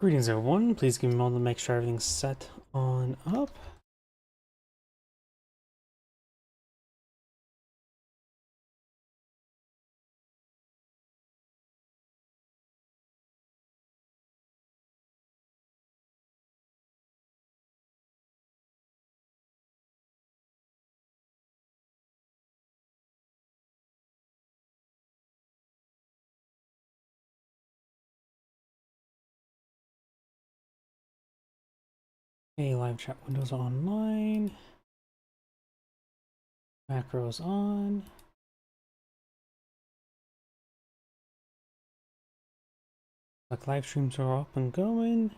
Greetings everyone, please give me a moment to make sure everything's set on up. Okay, live chat windows online. Macros on. Like live streams are up and going.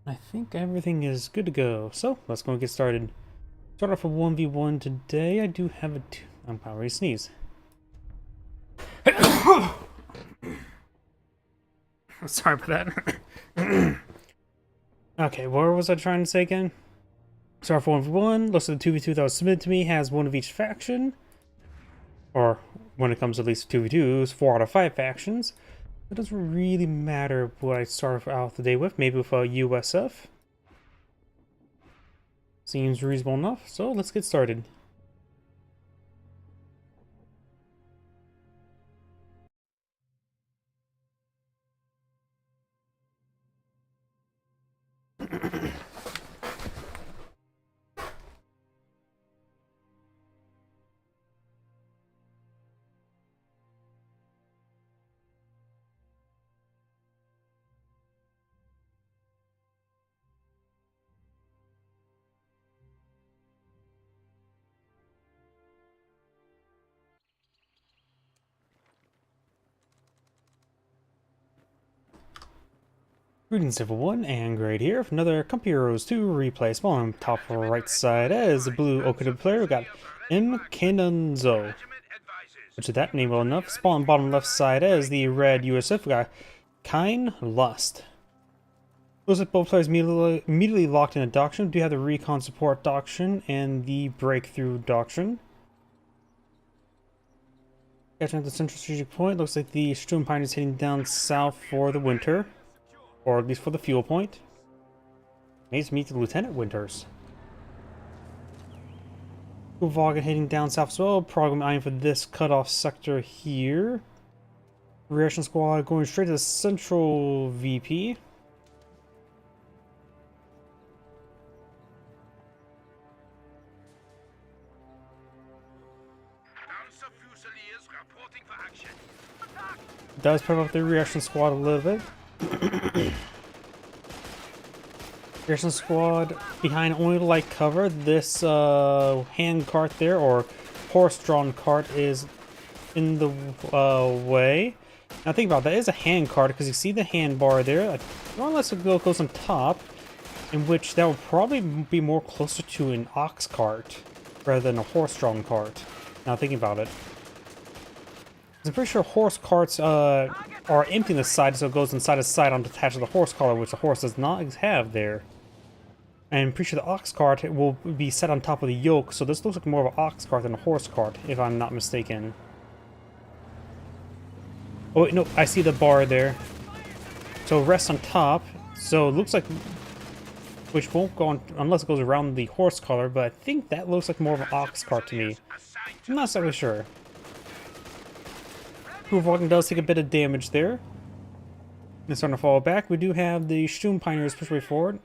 I think everything is good to go. So let's go and get started. Start off a 1v1 today. I do have I'm about ready to sneeze. Sorry about that. Okay, what was I trying to say again? Start off 1v1. List of the 2v2 that was submitted to me has one of each faction. Or when it comes to at least 2v2s, 4 out of 5 factions. It doesn't really matter what I start out the day with. Maybe with a USF. Seems reasonable enough, so let's get started. Greetings everyone, and Great here with another Company Heroes 2 replay. Small on top right side as the blue Okada player, we got M. Kenanzo, which is that name well enough. Spawn on bottom left side as the red USF, we got Kine Lust. Looks like both players immediately locked in a doctrine. We do have the recon support doctrine and the breakthrough doctrine. Catching at the central strategic point, looks like the Sturm Pioneer is heading down south for the winter. Or at least for the fuel point. Nice to meet the Lieutenant Winters. Vaga heading down south as well. Program eyeing for this cutoff sector here. Reaction squad going straight to the central VP. Does pep up the reaction squad a little bit. Reaction squad behind only light cover. This hand cart there, or horse-drawn cart, is in the way. Now think about that. It is a hand cart because you see the hand bar there. More or less it goes on top, in which that would probably be more closer to an ox cart rather than a horse-drawn cart. Now thinking about it. I'm pretty sure horse carts are empty on the side, so it goes inside the side on attached to the horse collar, which the horse does not have there. And I'm pretty sure the ox cart will be set on top of the yoke, so this looks like more of an ox cart than a horse cart, if I'm not mistaken. Oh wait, no, I see the bar there. So it rests on top, so it looks like, which won't go on unless it goes around the horse collar, but I think that looks like more of an ox cart to me. I'm not exactly sure. Walking does take a bit of damage there. It's starting to fall back. We do have the Sturm Pioneers push way forward.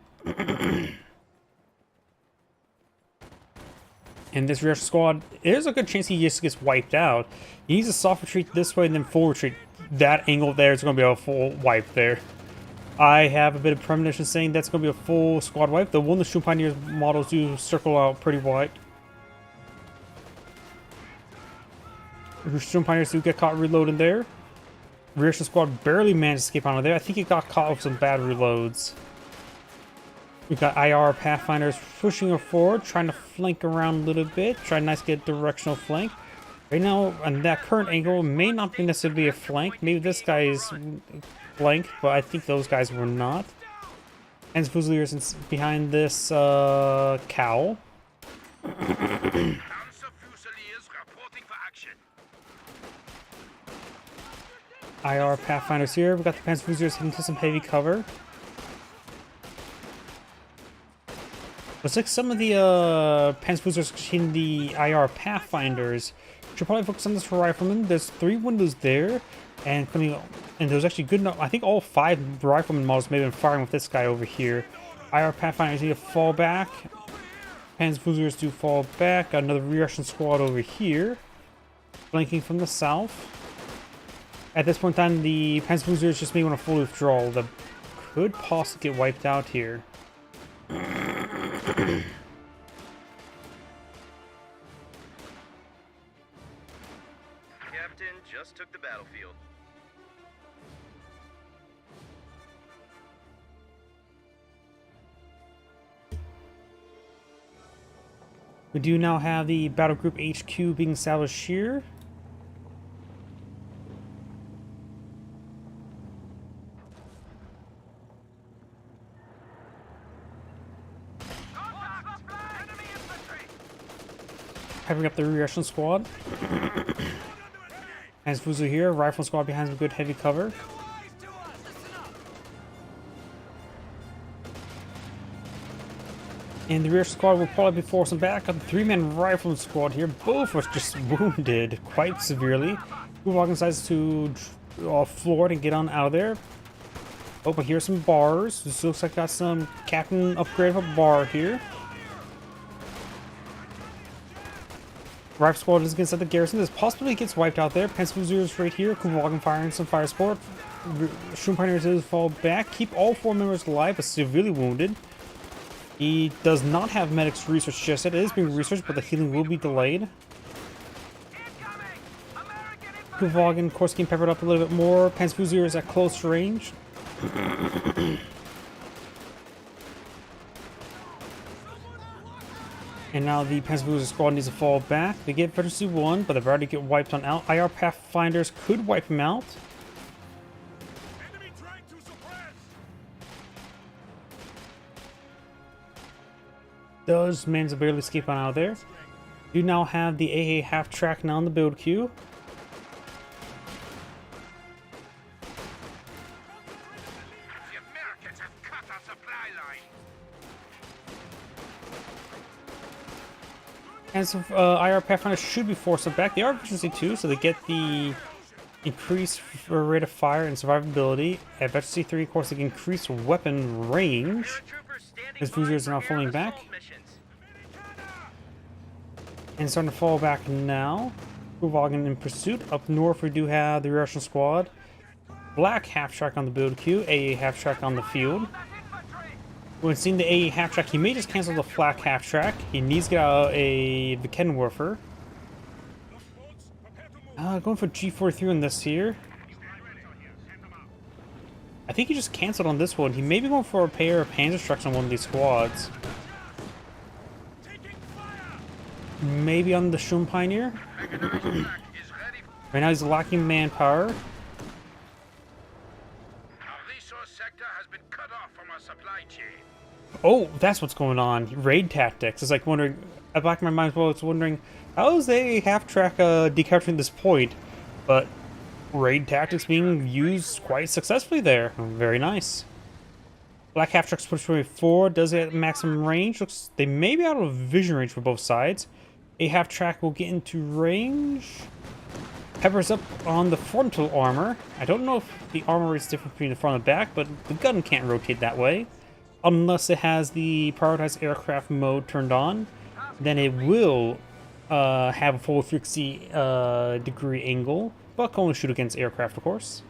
And this rear squad, there's a good chance he just gets wiped out. He needs a soft retreat this way and then full retreat. That angle there is going to be a full wipe there. I have a bit of premonition saying that's going to be a full squad wipe. The one the Sturm Pioneers models do circle out pretty wide. Sturm Pioneers do get caught reloading there. Reaction squad barely managed to escape out of there. I think he got caught with some bad reloads. We've got IR Pathfinders pushing her forward, trying to flank around a little bit. Try nice to get directional flank. Right now, on that current angle, may not be necessarily a flank. Maybe this guy is flank, but I think those guys were not. And Fusiliers is behind this cowl. Reporting for action. IR Pathfinders here. We've got the Panzercruisers into some heavy cover. Looks like some of the Panzercruisers hitting the IR Pathfinders. Should probably focus on this rifleman. There's 3 windows there, and there's actually good enough. I think all 5 rifleman models may have been firing with this guy over here. IR Pathfinders need to fall back. Panzercruisers do fall back. Got another Russian squad over here, flanking from the south. At this point in time, the Panzercruisers just may want a full withdrawal. That could possibly get wiped out here. Captain just took the battlefield. We do now have the Battle Group HQ being established here. Pepering up the Russian squad. As Fuzu here, rifle squad behind some good heavy cover. And the rear squad will probably be forcing back on the 3-man rifle squad here. Both were just wounded quite severely. Uvog decides to floor it and get on out of there. Oh, but here's some bars. This looks like got some captain upgrade of a bar here. Rifle squad is against the garrison. This possibly gets wiped out there. Panzercruisers right here. Kuvalgan firing some fire support. Shroom Pioneers does fall back. Keep all 4 members alive, but severely wounded. He does not have medics research just yet. It is being researched, but the healing will be delayed. Kuvalgan, of course, getting peppered up a little bit more. Panzercruisers at close range. And now the Panzercruiser squad needs to fall back. They get Veterancy 1, but they've already get wiped on out. IR Pathfinders could wipe him out. Does manage to barely escape on out of there. You now have the AA half track now in the build queue. The Americans have cut our supply line. And so IR Pathfinders should be forced back. They are Efficiency 2, so they get the increased rate of fire and survivability. At Efficiency 3, of course, they get increased weapon range. His Fusers are now falling back. And starting to fall back now. Kuvalgan in pursuit. Up north, we do have the Russian squad. Black half track on the build queue. AA half track on the field. When seeing the AA half track, he may just cancel the flak half track. He needs to get out a Vikenwerfer. Going for G43 on this here. I think he just canceled on this one. He may be going for a pair of Panzer trucks on one of these squads. Maybe on the Shroom Pioneer. Right now he's lacking manpower. Our resource sector has been cut off from our supply chain. Oh, that's what's going on. Raid tactics. It's like wondering, at the back of my mind, well, it's wondering, how is a half-track decapturing this point? But raid tactics being used quite successfully there. Very nice. Black half-track's pushed forward. Does it at maximum range? Looks, they may be out of vision range for both sides. A half-track will get into range. Peppers up on the frontal armor. I don't know if the armor is different between the front and back, but the gun can't rotate that way. Unless it has the prioritized aircraft mode turned on, then it will have a full 360 degree angle, but can only shoot against aircraft, of course.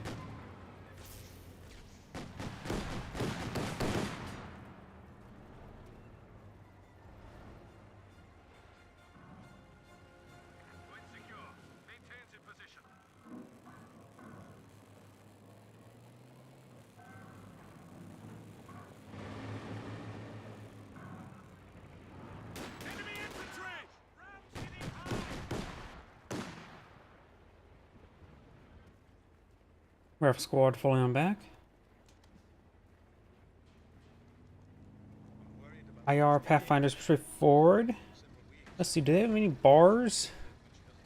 Ref squad falling on back. IR Pathfinders straight forward. Let's see, do they have any bars?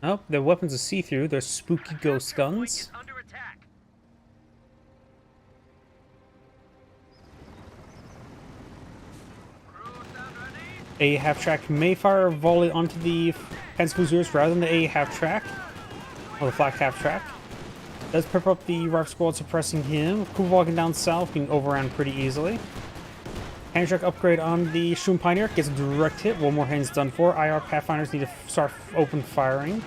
Oh, their weapons are see-through. They're spooky ghost guns. Under attack. A half-track may fire a volley onto the Panzerfusiliers rather than the A half-track, or the flak half-track. Does pep up the Rife Squad, suppressing him. Kuba walking down south, being overrun pretty easily. Hand-track upgrade on the Shroom Pioneer gets a direct hit. One more hand's done for. IR Pathfinders need to start open firing.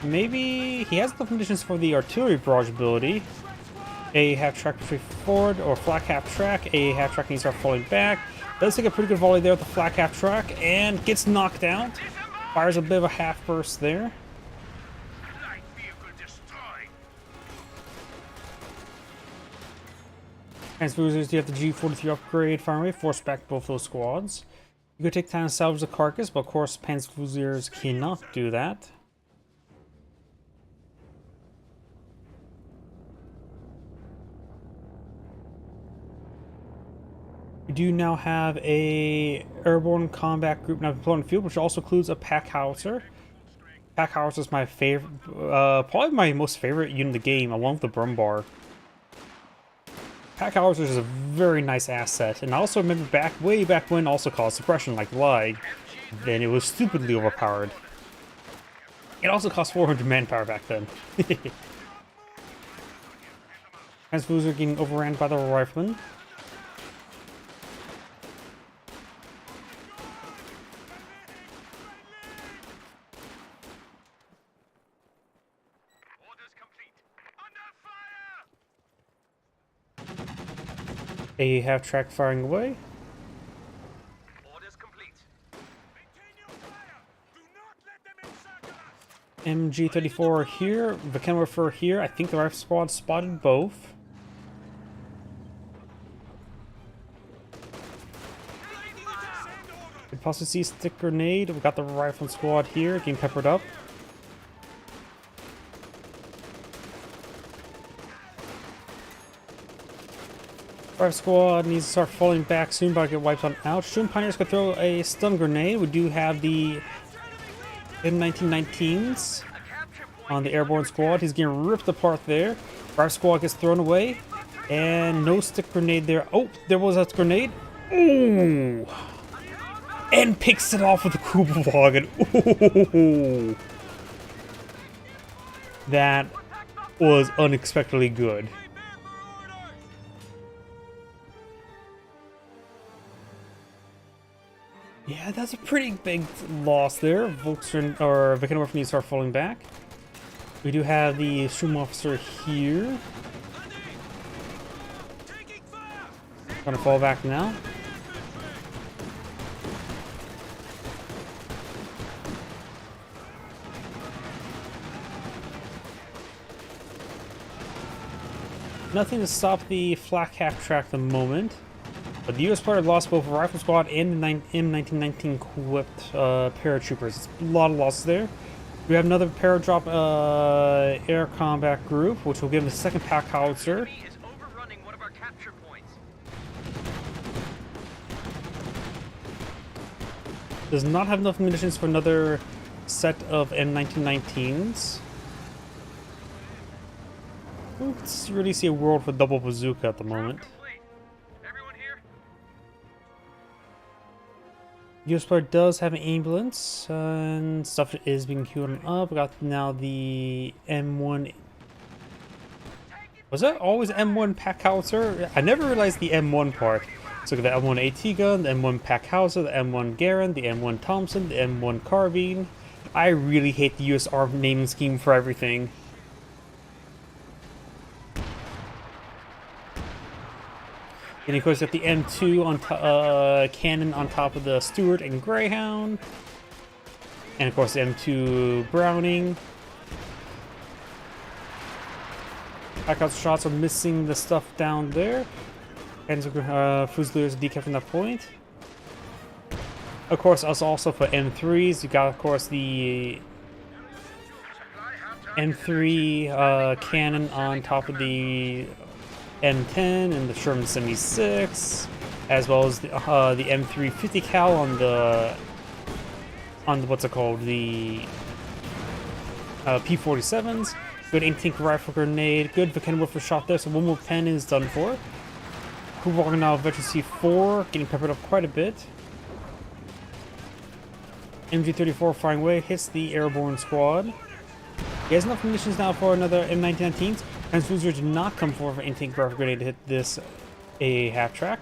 Maybe he has the conditions for the artillery barrage ability. A half-track retreat forward, or flak half-track. A half-track needs to start falling back. Does take a pretty good volley there with the flak half-track, and gets knocked out. Fires a bit of a half-burst there. Light vehicle destroyed. Transfusers, you have the G43 upgrade firing rate, force back both those squads. You could take time to salvage the carcass, but of course Panzerfusiliers cannot do that. We do now have a airborne combat group now deployed on the field, which also includes a pack howitzer. Pack howitzer is my favorite, probably my most favorite unit in the game, along with the Brumbar. Pack howitzer is a very nice asset, and I also remember way back when also caused suppression like Lag, then it was stupidly overpowered. It also cost 400 manpower back then. Transfusers are getting overran by the riflemen. A half-track firing away. Orders complete. MG34 here, the Kenwerfer here. I think the Rifle Squad spotted both. Could possibly see stick grenade. We got the Rifle Squad here, getting peppered up. Rifle Squad needs to start falling back soon, but I get wiped on out. Shroom Pioneers could throw a stun grenade. We do have the M1919s on the airborne squad. He's getting ripped apart there. Rifle Squad gets thrown away, and no stick grenade there. Oh, there was a grenade. Ooh, and picks it off with a Kugelwagen. Ooh, that was unexpectedly good. Yeah, that's a pretty big loss there. Volkswagen or Vickenwerf needs to start falling back. We do have the Shroom officer here. Gonna fall back now. Nothing to stop the flak half-track at the moment. But the US player lost both Rifle Squad and the M1919 equipped paratroopers. It's a lot of losses there. We have another paradrop air combat group, which will give them a second pack howitzer. Enemy is overrunning one of our capture points. Does not have enough munitions for another set of M1919s. We don't really see a world for double bazooka at the moment. Everyone here? US player does have an ambulance, and stuff is being queued up. We got now the M1. Was that always M1 pack howitzer? I never realized the M1 part. So the M1 AT gun, the M1 pack howitzer, the M1 Garand, the M1 Thompson, the M1 carbine. I really hate the US Army naming scheme for everything. And of course, got the M2 on cannon on top of the Stuart and Greyhound, and of course the M2 Browning. Blackout shots are missing the stuff down there, and Fusiliers decap from that point. Of course, also for M3s, you got of course the M3 cannon on top of the M10 and the Sherman 76, as well as the M3 50 cal on the what's it called, the P-47s. Good anti-tank rifle grenade. Good Vickenwerfer shot there, so one more pen is done for. Kuvalgan now Veteran C4, getting peppered up quite a bit. MG34 firing away, hits the airborne squad. He has enough munitions now for another M1919s. Transfuser did not come forward for anti-tank rifle grenade to hit this a half-track.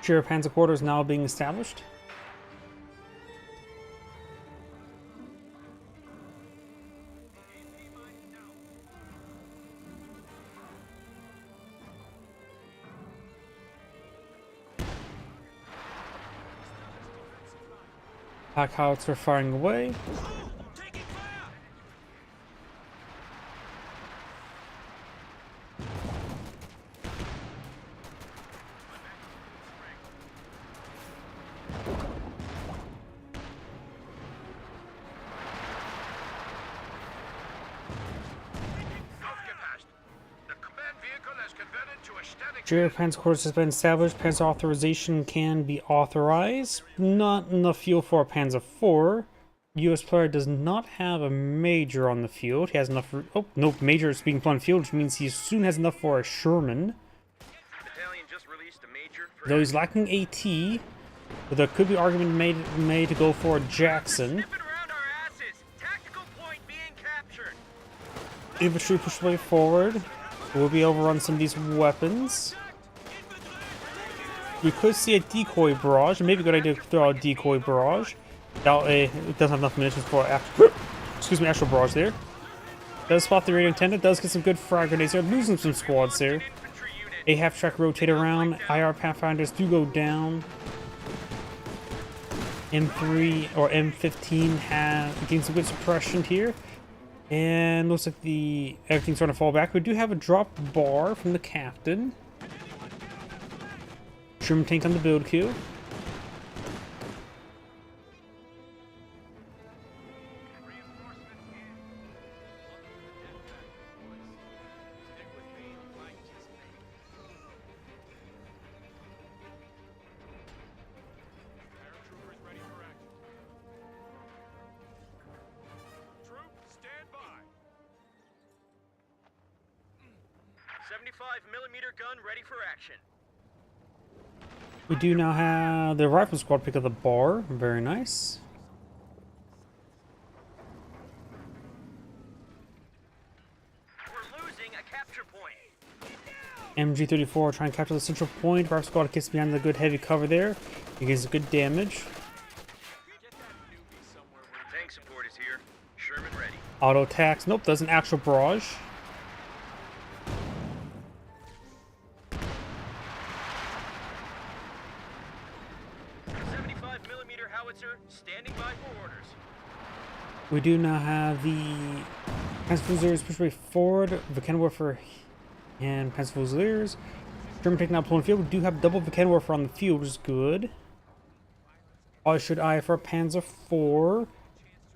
Share Panzer quarters now being established. Pack howitzer firing away. Junior Panzer quarters has been established. Panzer authorization can be authorized. Not enough fuel for a Panzer IV. U.S. player does not have a major on the field. He has enough. Oh, nope, major is being put on field, which means he soon has enough for a Sherman. Though he's lacking AT, but there could be argument made to go for a Jackson. Infantry push way forward. We'll be able to run some of these weapons. We could see a decoy barrage. Maybe a good idea to throw out a decoy barrage. It doesn't have enough munitions for actual barrage there. Does spot the radio antenna. Does get some good frag grenades there. Losing some squads there. A half-track rotate around. IR Pathfinders do go down. M3 or M15 getting some good suppression here. And looks like everything's starting to fall back. We do have a drop bar from the captain. Sherman tank on the build queue. Gun ready for action. We do now have the rifle squad pick up the bar. Very nice. We're losing a capture point. MG34 trying to capture the central point. Rifle squad gets behind the good heavy cover there. He gets good damage. Tank support is here. Sherman ready. Auto attacks. Nope, does an actual barrage. Standing by for orders. We do now have the Panzer Fusiliers push way forward, Vickenwerfer and Panzer Fusiliers. German taking out pulling field. We do have double Vickenwerfer on the field, which is good. I should eye for Panzer IV.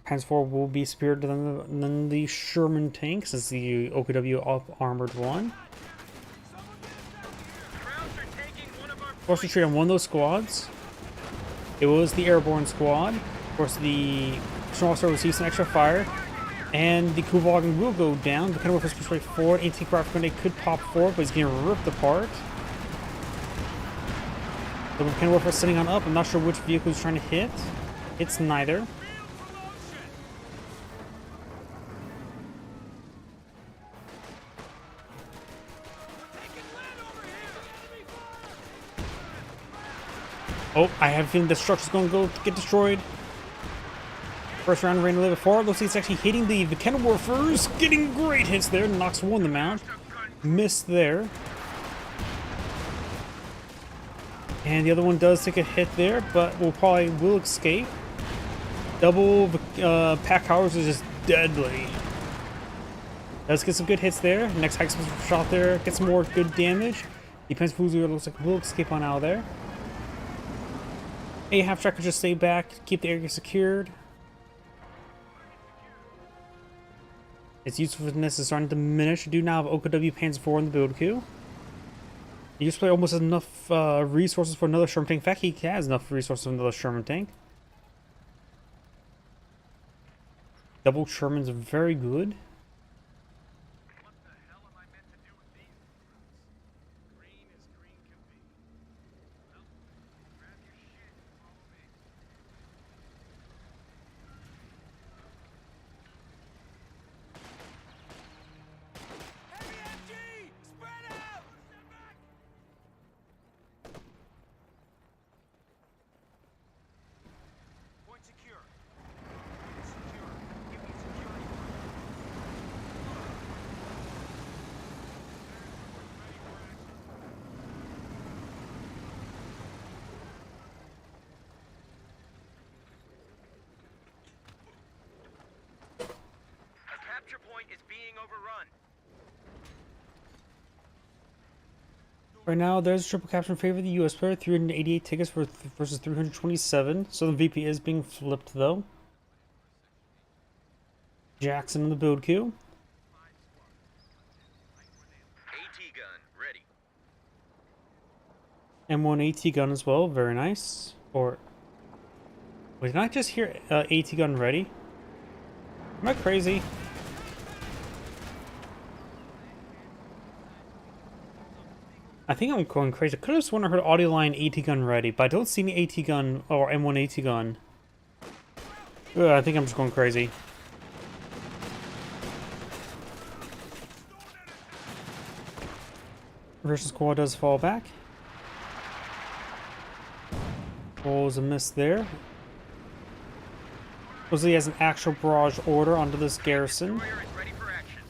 Panzer IV will be superior than the Sherman tank, since the OKW up-armored one. Forced retreat on one of those squads. It was the airborne squad. Of course, the National Officer receives some extra fire. And the Kuvalgan will go down. The Vickenwerfer is pushed right forward. Anti-tank rifle grenade could pop forward, but he's getting ripped apart. The Vickenwerfer is sitting on up. I'm not sure which vehicle he's trying to hit. It's neither. Oh, I have a feeling the structure's going to go get destroyed. First round rain a little bit forward. Looks like it's actually hitting the Vickenwerfers. Getting great hits there. Knocks one of them out. Missed there. And the other one does take a hit there, but will escape. Double pack powers is just deadly. Does get some good hits there. Next high explosive shot there. Get some more good damage. Depends who's looks like will escape on out of there. A half track will just stay back, keep the area secured. Its usefulness is starting to diminish. We do now have OKW Panzer IV in the build queue. He used to play almost enough resources for another Sherman tank. In fact, he has enough resources for another Sherman tank. Double Sherman's very good. What the hell am I meant to do with these recruits? Green as green can be. Well, grab your shit and follow me. Heavy MG! Spread out! Step back! Point secure. Secure. Give me security. Ready for action. A capture point is being overrun. Right now, there's a triple capture in favor of the U.S. player. 388 tickets versus 327. So the VP is being flipped, though. Jackson in the build queue. AT gun ready. M1 AT gun as well. Very nice. Or... Wait, did I just hear AT gun ready? Am I crazy? I think I'm going crazy. I could have sworn I heard audio line AT gun ready, but I don't see any AT gun or M1 AT gun. Ugh, I think I'm just going crazy. Versus squad does fall back. Rolls a miss there. Rosalie has an actual barrage order onto this garrison. Destroyer is ready for action.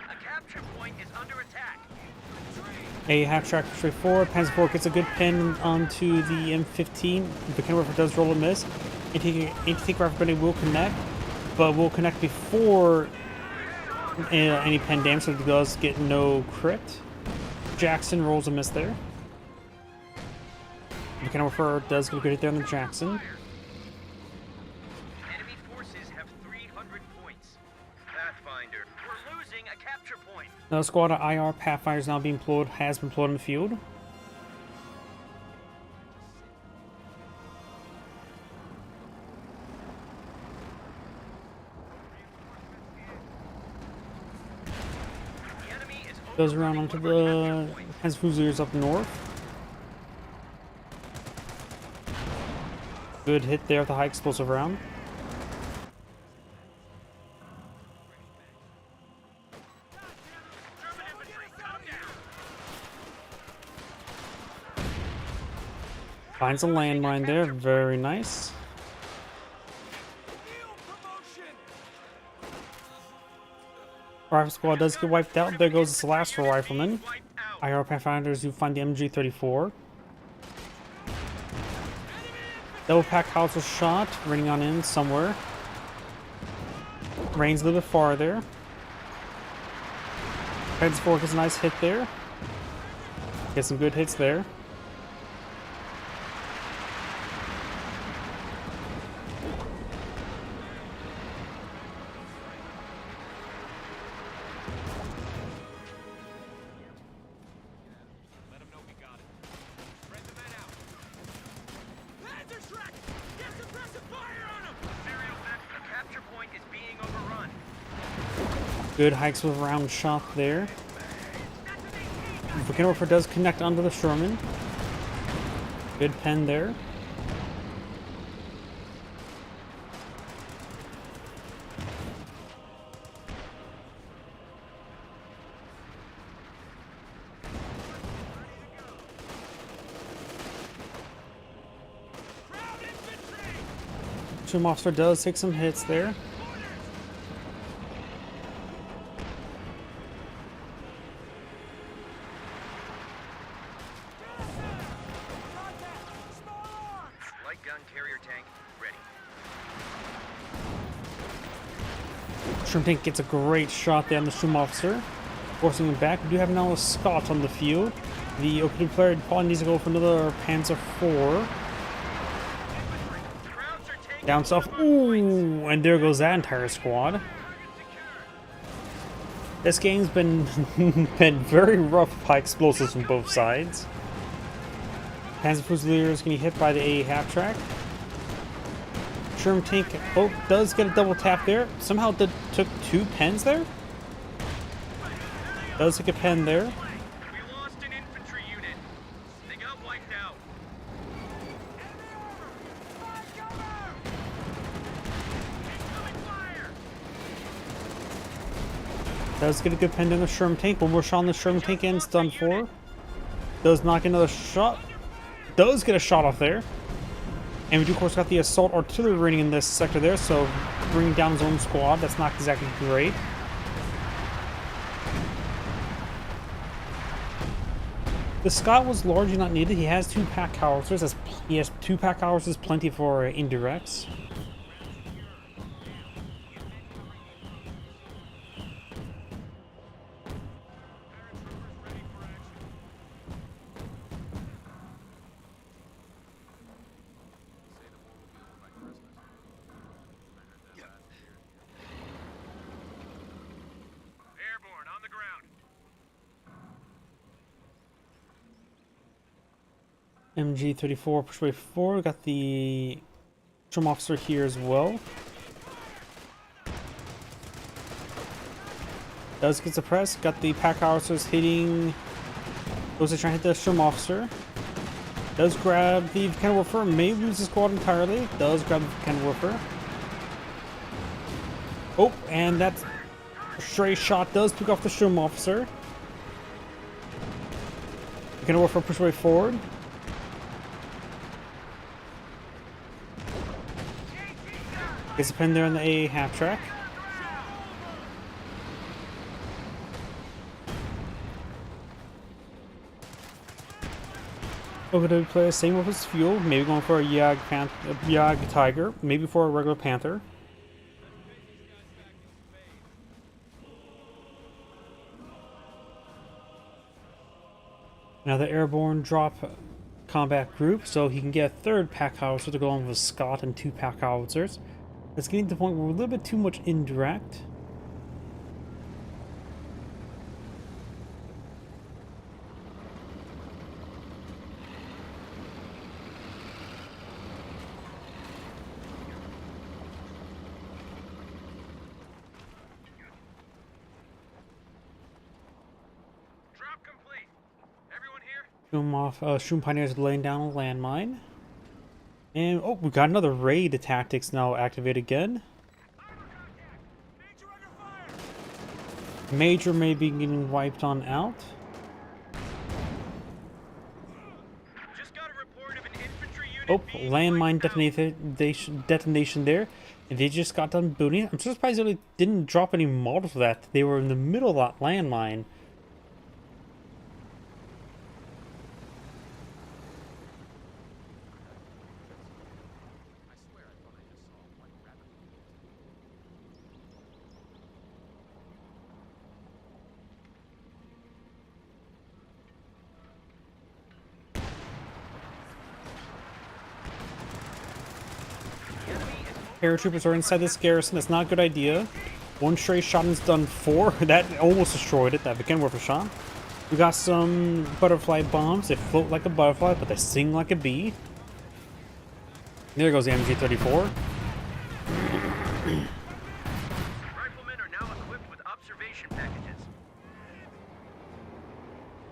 A capture point is under attack. A half-track straight forward. Panzer IV gets a good pin onto the M15. The camera rifle does roll a miss. Anti-tank rifle grenade will connect, but will connect before any pen damage, so it does get no crit. Jackson rolls a miss there. The camera rifle does get a good hit there on the Jackson. Enemy forces have 300 points. Pathfinder, we're losing a capture point. Another squad of IR Pathfinder is now being deployed, has been deployed in the field. The enemy is Goes around onto the overrunning capture point. Hans Fusiliers up north. Good hit there with the high explosive round. German infantry, come down. Finds a landmine there, very nice. Rifle squad does get wiped out. There goes the last rifleman. Wiped out. IR Pathfinders who find the MG34. Double pack howitzer shot, raining on in somewhere. Rains a little bit farther. Heads fork is a nice hit there. Get some good hits there. Let them know we got it. Spread the men out. Panzer Shrek! Get suppressive fire on them! Serial net, the capture point is being overrun. Good hikes with a round shot there. Vorkenwerfer does connect onto the Sherman. Good pen there. Ground infantry! Tomb officer does take some hits there. Light gun carrier tank ready. Sherman tank gets a great shot there on the Sturm officer, forcing him back. We do have now a Scot on the field. The opening player probably needs to go for another Panzer IV. Crowds are taking Down south. Ooh, and there goes that entire squad. This game's been been very rough by explosives from both sides. Panzer Fusilier is getting hit by the A half-track. Sherm tank, oh, does get a double tap there. Somehow took 2 pens there. Does take a pen there. We lost an infantry unit. They got wiped out. Incoming fire! Does get a good pen on the Sherm tank. One more shot on the Sherm tank and it's done for. Does not get another shot. Does get a shot off there. And we do, of course, got the assault artillery running in this sector there, so bringing down his own squad. That's not exactly great. The Scott was largely not needed. He has 2 pack howitzers. He has 2 pack howitzers, plenty for indirects. Airborne on the ground. MG34 push way forward. Got the Trim officer here as well. Does get suppressed. Got the pack howitzers hitting. Those are trying to hit the Trim officer. Does grab the Cannon Warfer. May lose the squad entirely. Does grab the Cannon Warfer. Oh, and that stray shot does pick off the Trim officer. The Cannon Warfer push way forward. Gets a pen there on the A half track. Over to play the same with his fuel. Maybe going for a Yag Tiger. Maybe for a regular Panther. Now the airborne drop combat group, so he can get a 3rd pack howitzer to go on with Scott and 2 pack howitzers. It's getting to the point where we're a little bit too much indirect. Drop complete. Everyone here? Shroom Pioneers laying down a landmine. And, oh, we got another raid tactics now activate again. Major under fire! Major may be getting wiped on out. Just got a report of an infantry unit Oh, being landmine wiped out. detonation there. And they just got done booting it. I'm surprised they didn't drop any models for that. They were in the middle of that landmine. Paratroopers are inside this garrison. That's not a good idea. 1 stray shot and it's done 4. That almost destroyed it. That began worth a shot. We got some butterfly bombs. They float like a butterfly, but they sting like a bee. There goes the MG34. Riflemen are now equipped with observation packages.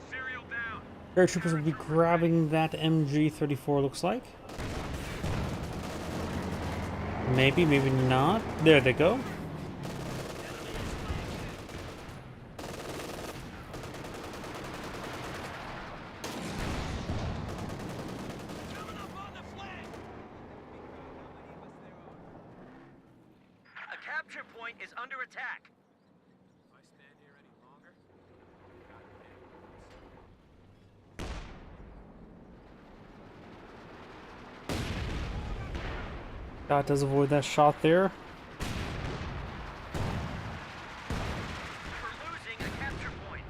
Serial down. Paratroopers will be grabbing that MG34, looks like. Maybe, maybe not. There they go. A capture point is under attack. If I stand here any longer, That does avoid that shot there. we're losing a capture point.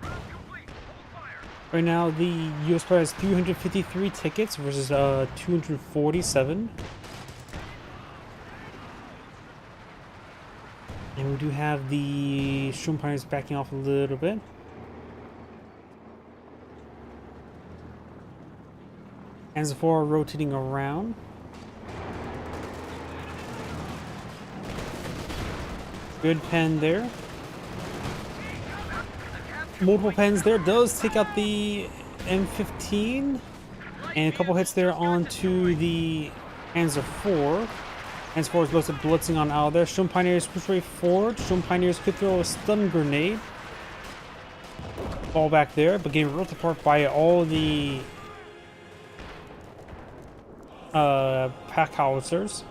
Round complete. Hold fire. Right now, the US player has 353 tickets versus 247. And we do have the Shroom Pioneers backing off a little bit. Hands of 4 rotating around. Good pen there. Multiple pens there. Does take out the M15. And a couple hits there onto the Hands of 4. Hands of 4 is blitzing on out of there. Shroom Pioneers push way forward. Shroom Pioneers could throw a stun grenade. Fall back there, but getting ripped apart by all the pack howitzers.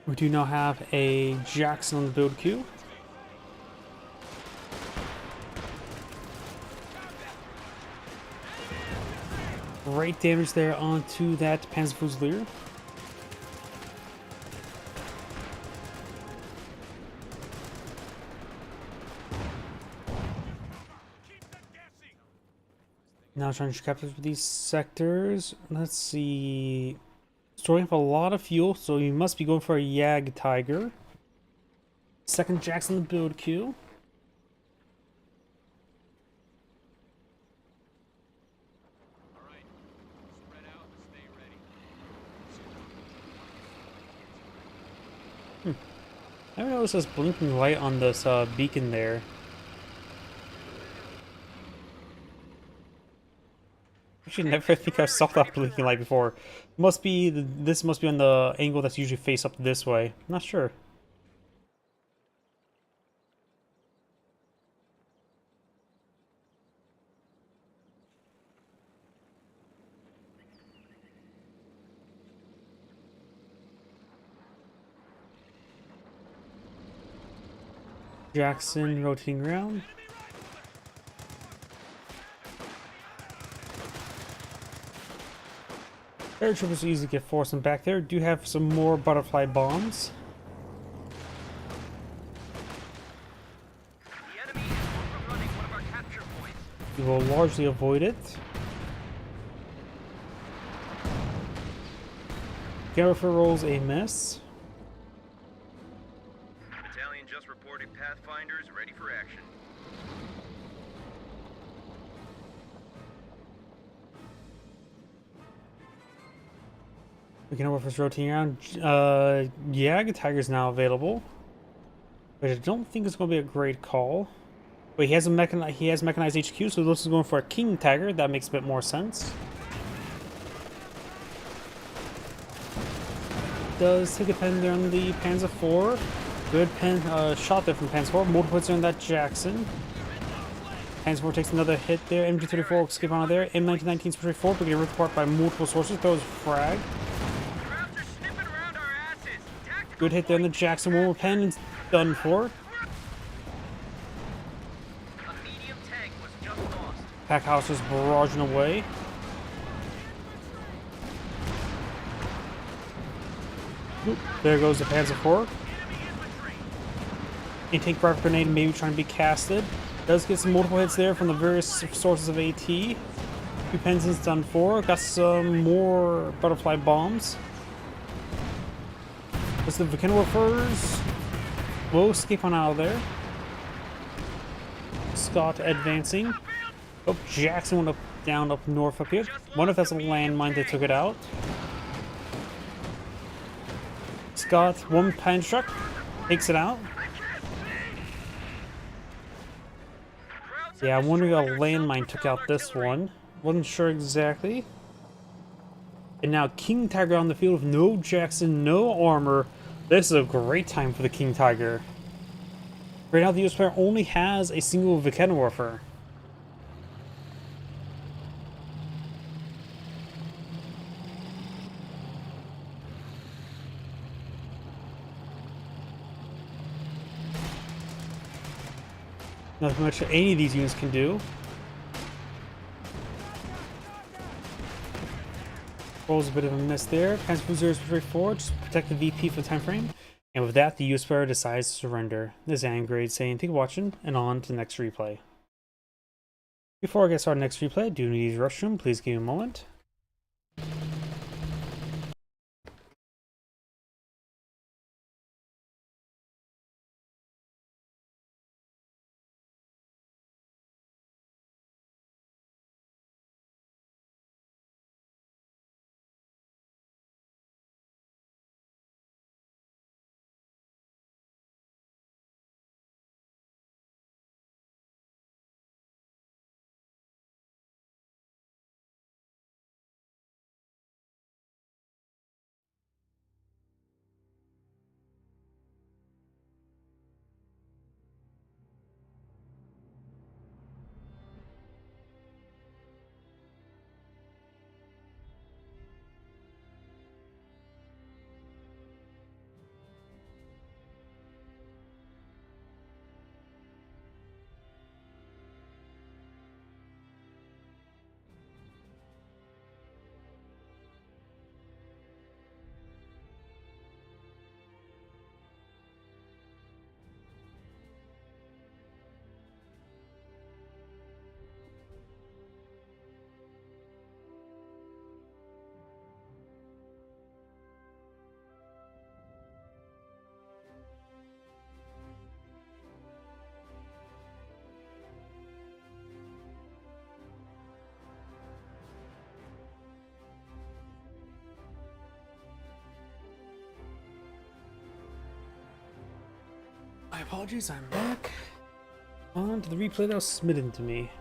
We do now have a Jackson on the build queue. Great damage there onto that Panzerfusilier. Now trying to capture these sectors. Let's see. Storing up a lot of fuel, so you must be going for a Yag Tiger. Second Jackson the build queue. Alright, spread out and stay ready. I haven't noticed this blinking light on this beacon there. Actually, never think I saw that blinking light before. Must be this must be on the angle that's usually face up this way. I'm not sure. Jackson rotating around. Air troopers easily get forced back there. Do have some more butterfly bombs. The enemy is overrunning one of our capture points. We will largely avoid it. Garrifer rolls a miss. Battalion just reported Pathfinders ready for action. We can Warfar's rotating around. Yag Tiger's now available, but I don't think it's going to be a great call. But he has mechanized HQ, so this is going for a King Tiger. That makes a bit more sense. Does take a pen there on the Panzer 4. Good pen shot there from Panzer 4. Multiple hits on that Jackson. Panzer 4 takes another hit there. MG34 escape out of there. M1919 is pretty forward, but get ripped apart by multiple sources. Throws frag. Crowds are sniffing around our asses. Tactical Good hit there on the Jackson. One more pen and done for. A medium tank was just lost. Packhouse is barraging away. Oop, there goes the Panzer 4. Tank rifle grenade maybe trying to be casted. Does get some multiple hits there from the various sources of AT. 2 pens is done for. Got some more butterfly bombs. There's the Vickenwerfers. Will escape on out of there. Scott advancing. Oh, Jackson went down up north up here. Wonder if that's a landmine that took it out. Scott, one pen struck. Takes it out. Yeah, I'm wondering if a landmine took out this one. Wasn't sure exactly. And now King Tiger on the field with no Jackson, no armor. This is a great time for the King Tiger. Right now the US player only has a single Vickenwerfer. Not much any of these units can do. Rolls a bit of a miss there. Panzer is straightforward, just protect the VP for the time frame. And with that, the US player decides to surrender. This is Angrade saying, thank you for watching, and on to the next replay. Before I get started next replay, I do need to use the restroom. Please give me a moment. My apologies, I'm back. On to the replay that was submitted to me.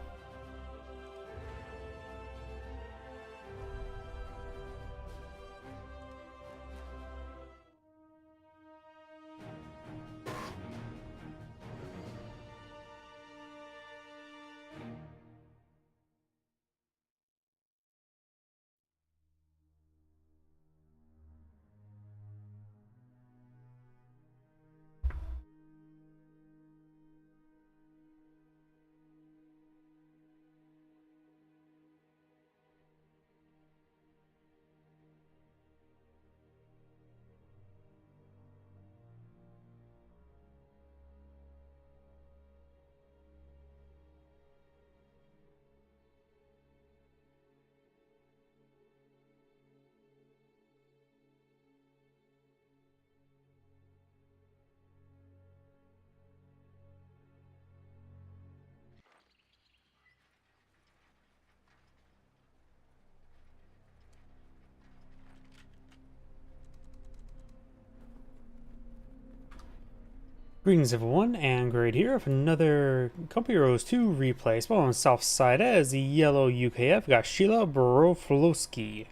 Greetings everyone, and Grade here with another Company Heroes 2 replay. Spawn on the south side as the yellow UKF. We got Sheila Boroflowski.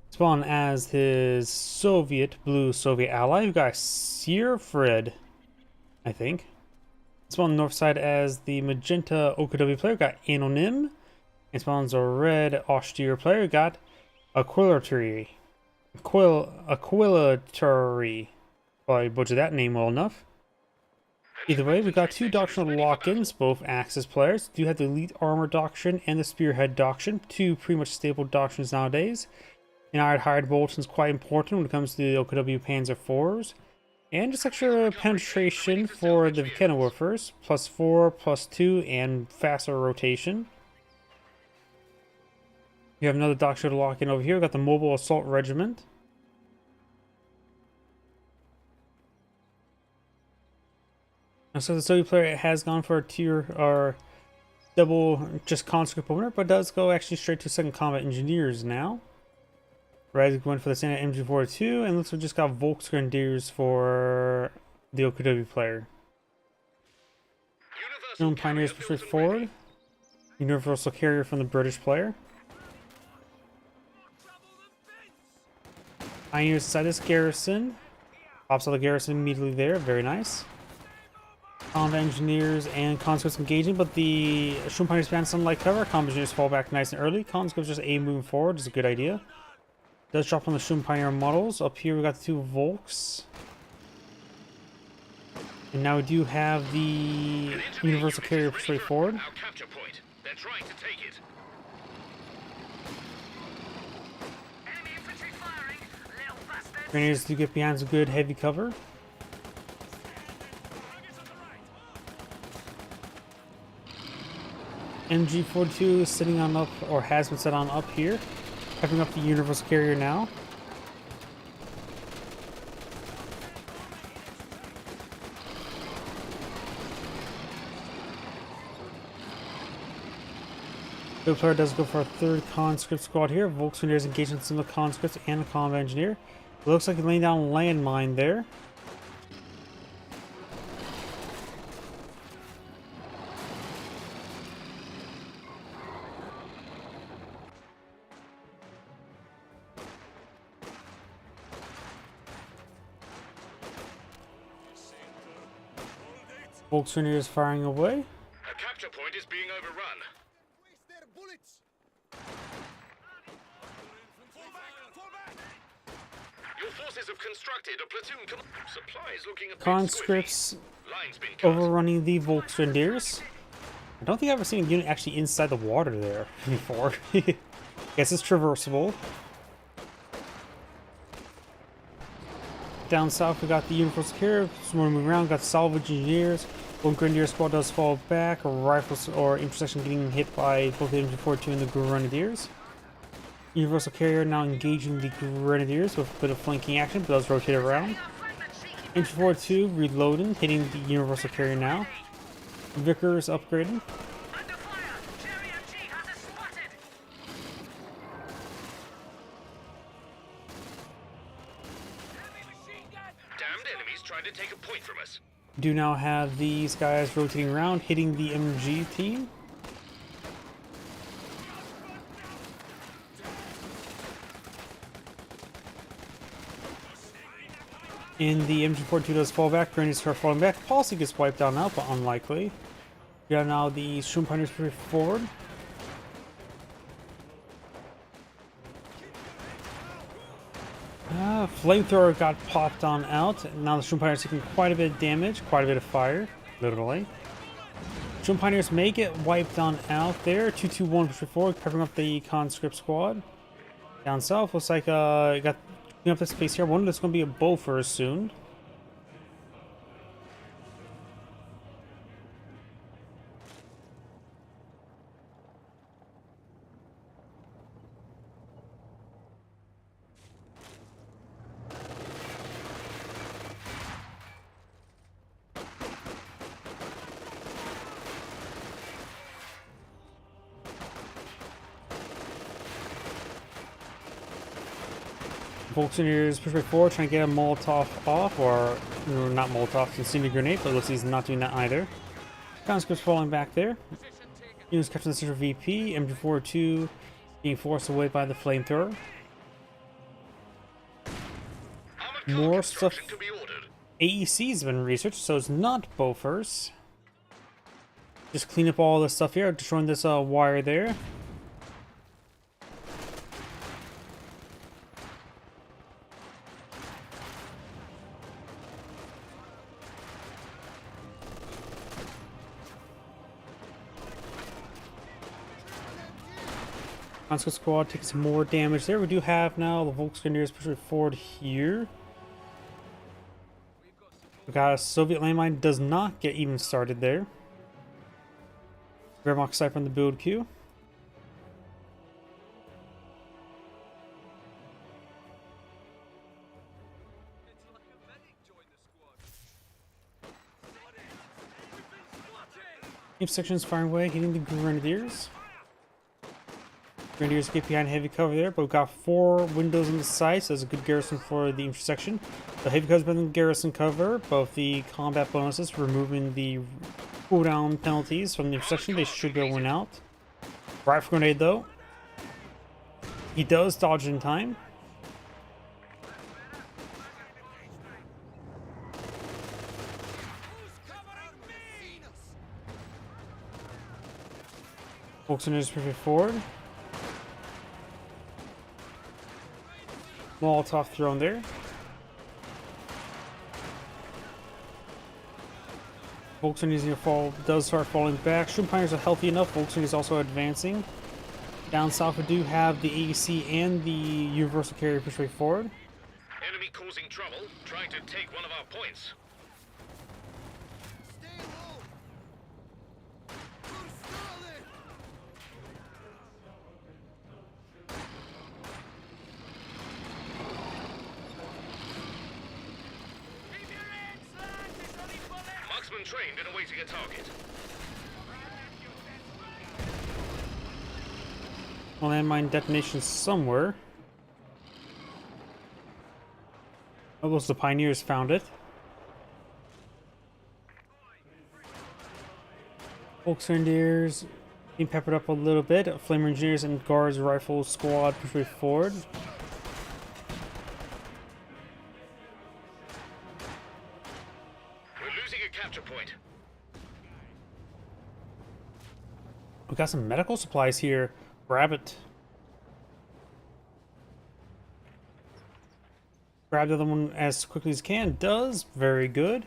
Spawn as his blue Soviet ally. We got Sierfred, I think. Spawn on the north side as the magenta OKW player. We got Anonym. And spawns a red austere player. We got Aquilatory. Aquilatory. Probably butchered that name well enough. Either way, we got two doctrinal lock-ins, both Axis players. Do have the Elite Armor Doctrine and the Spearhead Doctrine, two pretty much staple doctrines nowadays. And Iron Hired Bolton's quite important when it comes to the OKW Panzer IVs. And just extra penetration for the Kenilworthers, +4, +2, and faster rotation. You have another doctrinal lock-in over here. We got the Mobile Assault Regiment. So the Soviet player has gone for a tier or double just conscript owner, but does go actually straight to second combat engineers now. Red went for the standard MG42, and looks like we just got Volksgrenadiers for the OKW player. Known Pioneers pushed forward. Universal Carrier from the British player. Pioneers inside this garrison. Pops out the garrison immediately there, very nice. Combat engineers and conscripts engaging, but the Shroom Pioneers ban sunlight cover. Combat engineers fall back nice and early. Conscripts just aim moving forward is a good idea. Does drop on the Shroom Pioneer models. Up here we got the two Volks. And now we do have the Universal Carrier straight forward. Our capture point. They're trying to take it. Enemy infantry Grenadiers do get behind some good heavy cover. MG42 is sitting on up, or has been set on up here, picking up the universal carrier now. The player does go for a third conscript squad here. Volkswagen is engaging some of the conscripts and a combat engineer. It looks like he's laying down a landmine there. Volkswagen is firing away. A capture point is being overrun. Waste their bullets. Your forces have constructed a platoon. Supplies looking a bit Conscripts squishy. Lines been cut. overrunning the Volkswagen. I don't think I've ever seen a unit actually inside the water there before. Guess it's traversable. Down south, we got the universal carrier. We're moving around. Got salvage engineers. One grenadier squad does fall back. Rifles or intersection getting hit by both the MG42 and the grenadiers. Universal carrier now engaging the grenadiers with a bit of flanking action, but does rotate around. MG42 reloading, hitting the universal carrier now. Vickers upgrading. Under fire! Cherry MG has us spotted! Damned enemies trying to take a point from us. Do now have these guys rotating around, hitting the MG team. And the MG42 does fall back, grenadiers start falling back. Policy gets wiped out now, but unlikely. We have now the Schumpeiters push forward. Flamethrower got popped on out. Now the Schumpeiters taking quite a bit of damage, quite a bit of fire, literally. Schumpeiters may get wiped on out there. 221 push forward, covering up the conscript squad. Down south, looks like got clean up the space here. One that's going to be a Bofors soon. Volkswagen push right forward, trying to get a Molotov off, or no, not Molotov, incendiary grenade, but it looks like he's not doing that either. Conscripts falling back there. Units capturing the central VP, MG42 being forced away by the flamethrower. More stuff. Can be ordered. AEC has been researched, so it's not Bofors. Just clean up all this stuff here, destroying this wire there. Conscript squad takes more damage there. We do have now the Volkswagen pushing forward here. We got a Soviet landmine, does not get even started there. Wehrmacht side from the build queue. Each section is firing away, hitting the grenadiers. Grenadiers get behind heavy cover there, but we've got 4 windows on the side, so that's a good garrison for the intersection. The heavy cover's been garrison cover, both the combat bonuses, removing the cooldown penalties from the intersection, they should go win out. Rifle grenade though. He does dodge in time. Volkswagen is pushing forward. Molotov thrown there. Volkswagen is does start falling back. Schumpeiters are healthy enough. Volkswagen is also advancing. Down south, we do have the AEC and the universal carrier push right forward. Enemy causing trouble, trying to take one of our points. Stay low! We're stalling! Keep your heads, lads! There's only bullets! Marksman trained in awaiting a target. A landmine detonation somewhere. Oh, those the pioneers found it. Volkswagens being peppered up a little bit. Flamer engineers and guards rifle squad push forward. We're losing a capture point. We got some medical supplies here. Grab it. Grab the other one as quickly as you can. Does. Very good.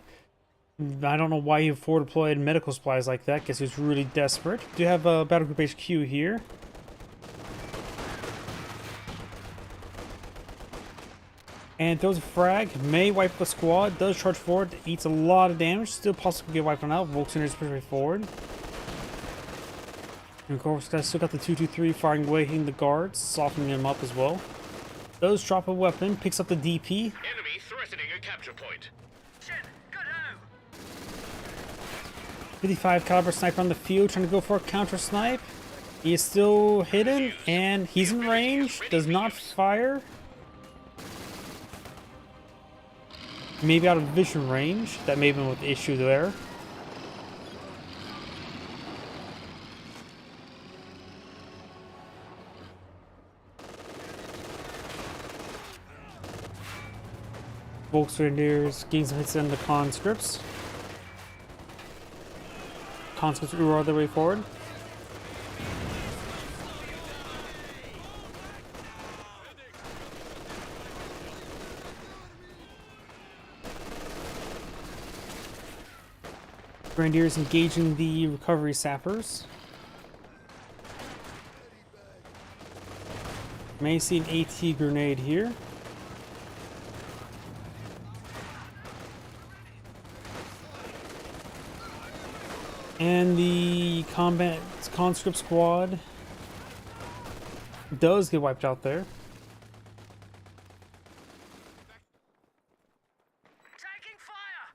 I don't know why he forward deployed medical supplies like that. Guess he was really desperate. Do have a battle group HQ here. And throws a frag. May wipe the squad. Does charge forward. Eats a lot of damage. Still possibly get wiped on out. Volkswagen push forward. And of course, guys, still got the 223 firing away, hitting the guards, softening them up as well. Does drop a weapon, picks up the DP. Enemy threatening a capture point. Shit, go down. 55 caliber sniper on the field, trying to go for a counter snipe. He is still hidden, and he's in range. Does not fire. Maybe out of vision range. That may have been what the issue there. Volkswagens getting some hits in the conscripts. Conscripts roar their way forward. Grenadiers engaging the recovery sappers. May see an AT grenade here. And the combat conscript squad does get wiped out there. Taking fire.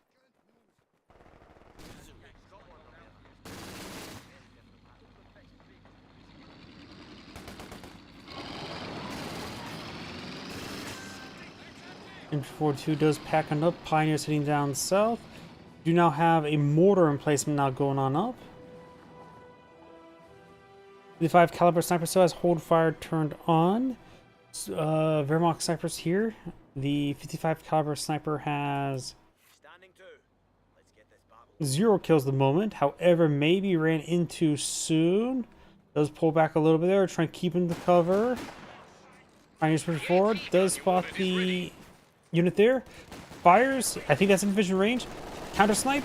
Infantry 42 does pack on up. Pioneers heading down south. Do now have a mortar emplacement now going on up. The 5 caliber sniper still has hold fire turned on. Wehrmacht snipers here. The 55 caliber sniper has Standing to. Let's get this battle. 0 kills at the moment. However, maybe ran into soon. Does pull back a little bit there, trying to keep him to cover. Pioneers push forward. Does spot the unit there. Fires. I think that's in vision range. Counter snipe.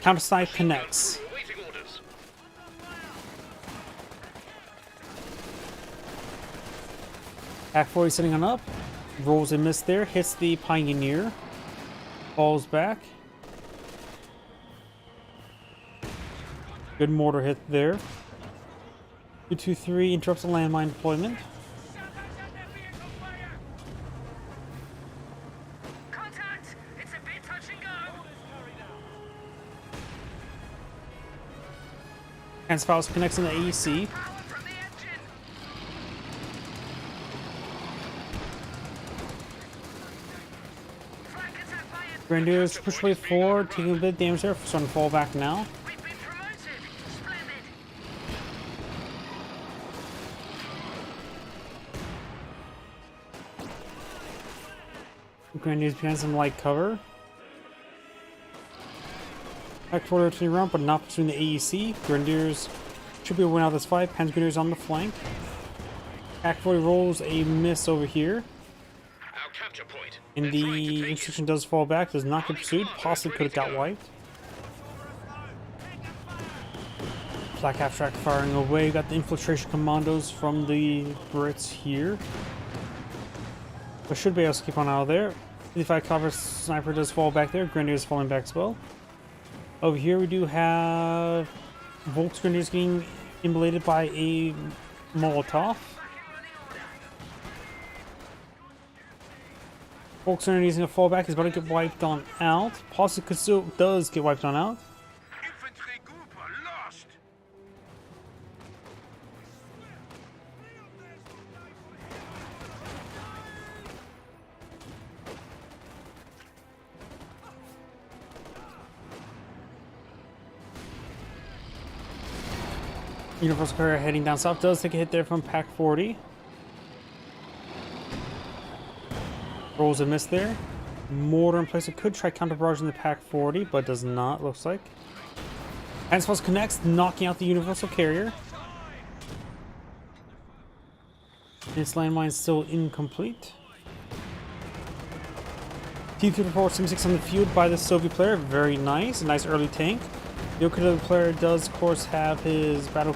Counter snipe connects. Awaiting orders. Act 40 sitting on up. Rolls a miss there. Hits the pioneer. Falls back. Good mortar hit there. 223 interrupts the landmine deployment. Contact. It's a bit touch and go. Transfiles connects in the AEC. Power from the engine. Flank attack by enemy. Grenadiers push way forward, taking a bit of damage there, starting to fall back now. We've been promoted. Splendid. Grenadiers behind some light cover. Act 40 to round, but not between the AEC. Grenadiers should be able to win out this fight. Panzer Grenadiers on the flank. Act 40 rolls a miss over here. Our capture point. And the institution does fall back, does not get pursued. Possibly could have got wiped. Black abstract firing away. Got the infiltration commandos from the Brits here. but should be able to keep on out of there. 55 caliber sniper does fall back there. Grenadiers falling back as well. Over here we do have Volk's Grenadiers getting immolated by a Molotov. Volk's Grenadiers gonna fall back. He's about to get wiped on out. Possibly still does get wiped on out. Infantry Cooper lost. Universal Carrier heading down south does take a hit there from Pack 40. Rolls a miss there. Mortar in place. It could try counter barraging the Pack 40, but does not, looks like. Handspells connects, knocking out the Universal Carrier. Its landmine is still incomplete. T-34-76 on the field by the Soviet player. Very nice. A nice early tank. The Okada player does, of course, have his Battle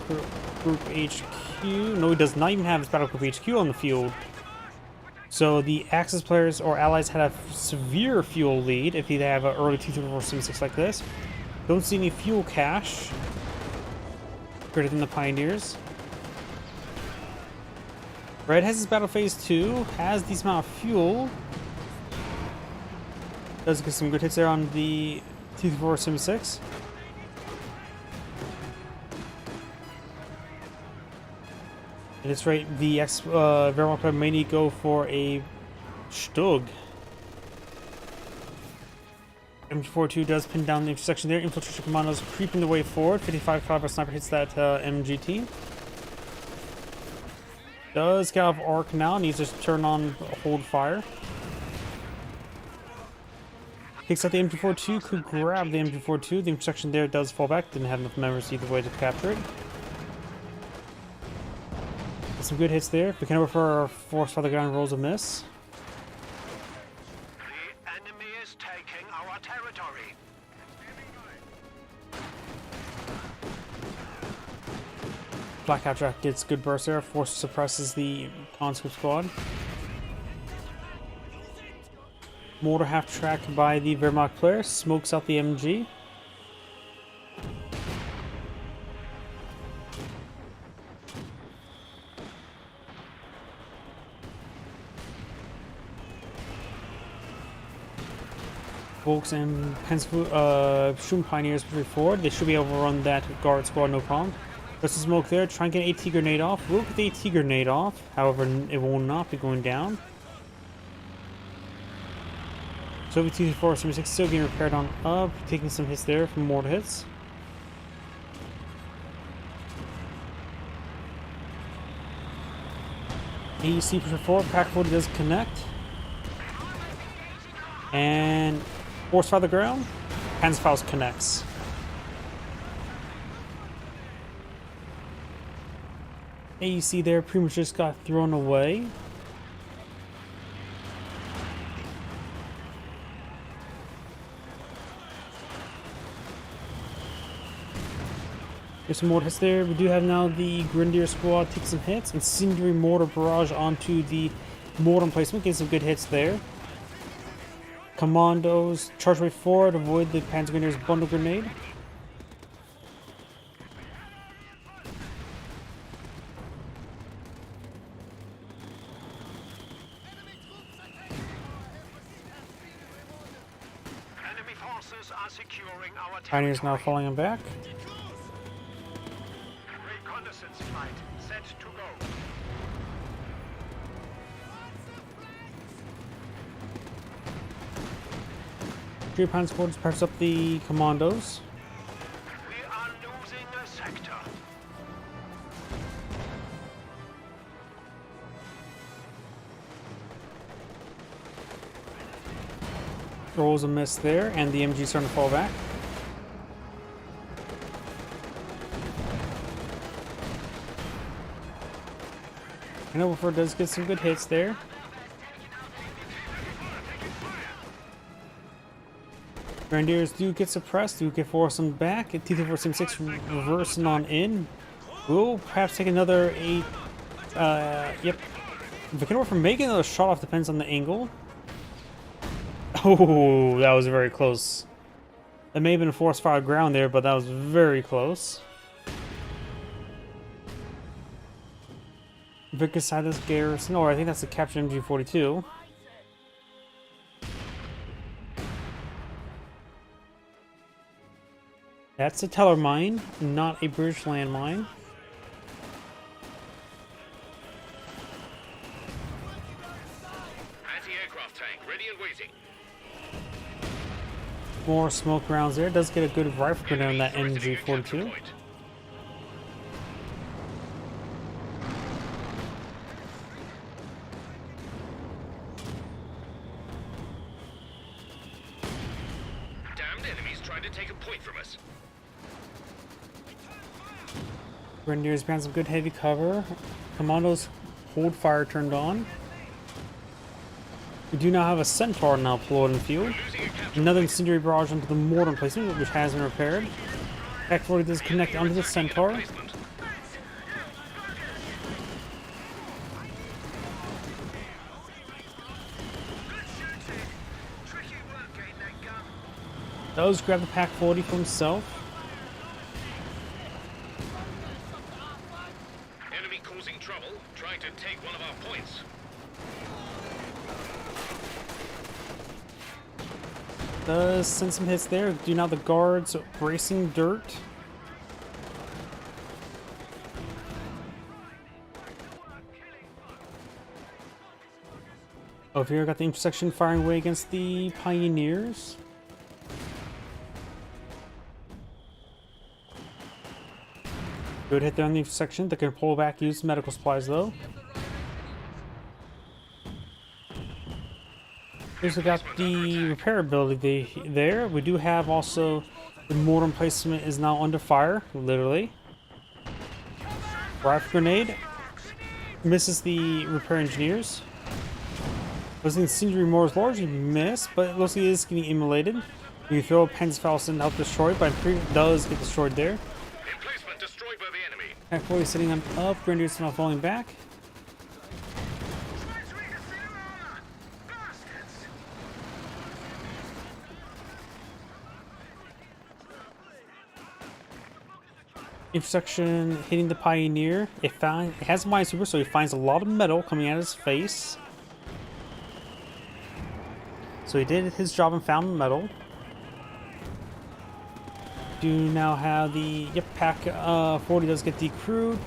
Group HQ. No, he does not even have his Battle Group HQ on the field. So the Axis players or allies had a severe fuel lead if they have an early T-34-76 like this. Don't see any fuel cache. Greater than the Pioneers. Red has his Battle Phase 2. Has decent amount of fuel. Does get some good hits there on the T-34-76. At this rate, the Wehrmacht player may need to go for a Stug. MG42 does pin down the intersection there. Infiltration commandos creeping the way forward. 55 caliber sniper hits that MGT. Does get out of arc now. Needs to turn on hold fire. Takes out the MG42. Could grab the MG42. The intersection there does fall back. Didn't have enough members either way to capture it. Some good hits there. We can over for our force by the ground rolls a miss. The enemy is taking our territory. Black Jack gets good burst there. Force suppresses the conscript squad. Mortar half track by the Wehrmacht player. Smokes out the MG. Volks and Shroom Pioneers moving forward. They should be able to run that guard squad, no problem. There's a smoke there. Try and get an AT grenade off. We'll get the AT grenade off. However, it will not be going down. Soviet T-34-76 still getting repaired on up. Taking some hits there from mortar hits. AEC push forward. Pack 40 does connect. And force fire the ground. Hansfaust connects. AEC there pretty much just got thrown away. There's some more hits there. We do have now the Grenadier squad take some hits. Incendiary mortar barrage onto the mortar emplacement. Getting some good hits there. Commandos charge way forward, avoid the Panzer Grenadier's bundle grenade. Enemy forces are securing our Pioneers now territory. falling him back. Reconnaissance flight set to go. Japan squad packs up the commandos. We are losing a sector. Rolls a miss there, and the MG starting to fall back. And Overford does get some good hits there. Grenadiers do get suppressed, do get forced on back. T-34-76 reversing on in. Will perhaps take another 8. Yep. If we can from making another shot off depends on the angle. Oh, that was very close. That may have been a force fire ground there, but that was very close. Vickers side this garrison, or I think that's the captured MG-42. That's a Teller mine, not a British landmine. Anti-aircraft tank ready and waiting. More smoke rounds there. Does get a good rifle grenade on that Enemies threatening a capture MG-42. point. Damned enemies trying to take a point from us. Grenadiers behind some good heavy cover. Commandos hold fire turned on. We do now have a Centaur now deployed in the field. Losing a capture Another point. incendiary barrage onto the mortar emplacement, which has been repaired. Pack 40 does connect onto the Centaur. Placement. Does grab the Pack 40 for himself. Enemy causing trouble, trying to take one of our points. Does send some hits there. Do now the guards racing dirt. Over here, got the intersection firing away against the Pioneers. Good hit there on the intersection. They can pull back, use medical supplies though. Here's we got the repair ability there. We do have also the mortar emplacement is now under fire, literally. Rifle grenade misses the repair engineers. Looks like the incendiary mortar is largely missed, but it looks like it is getting immolated. You can throw a Panzerfaust and help destroy it, but it does get destroyed there. Emplacement destroyed by the enemy. Pack 40 setting them up, Grenadiers now falling back. Intersection hitting the Pioneer. It has a minesweeper, so he finds a lot of metal coming out of his face. So he did his job and found metal. Do now have the Pack 40 does get decrewed.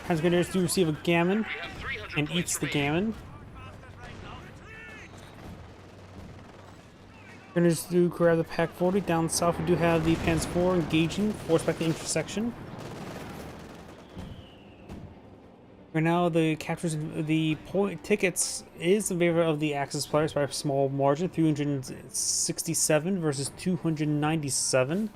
Grenadiers do receive a gammon We have 300 and points eats the remaining. gammon. Grenadiers do grab the Pack 40. Down south we do have the Panzer IV engaging, force back the intersection. Right now the captures the point tickets is in favor of the Axis players by a small margin, 367 versus 297.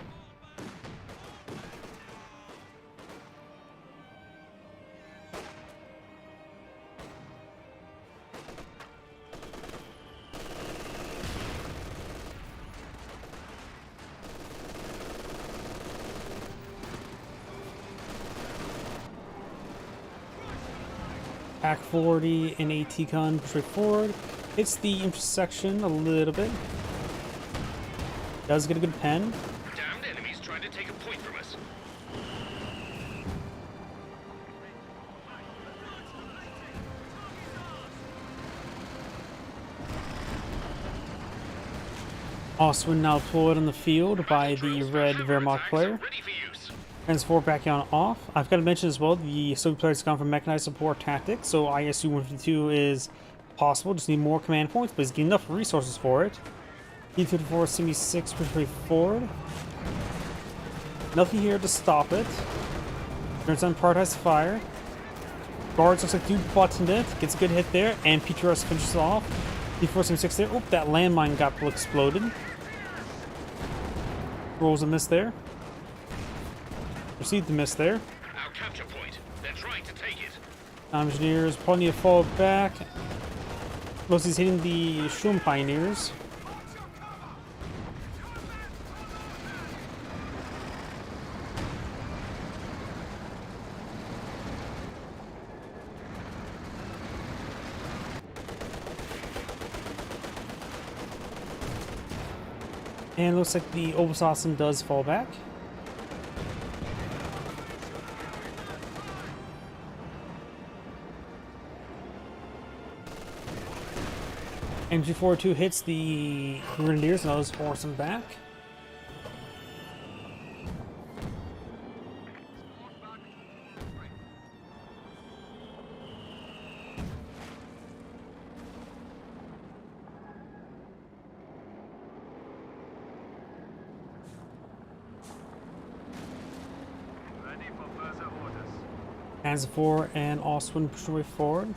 Pack 40 and AT gun straight forward. Hits the intersection a little bit. Does get a good pen. Damned enemies trying to take a point from us. Also now deployed on the field by the red Wehrmacht player. Ready for use. Transport back on off. I've got to mention as well, the Soviet player has gone for mechanized support tactics, so ISU 152 is possible. Just need more command points, but he's getting enough resources for it. T-54 76 push forward. Nothing here to stop it. Turns on prioritized fire. Guards looks like dude buttoned it. Gets a good hit there, and PTRS finishes off. T-4 76 there. Oop, that landmine got exploded. Rolls a miss there. Received the miss there. Our capture point. They're trying to take it. Engineers probably need to fall back. Looks he's hitting the Sturm Pioneers. And it looks like the Obersassen does fall back. MG42 hits the Grenadiers and those force them back. Ready for further orders. Panzer IV and Ostwind push their way forward.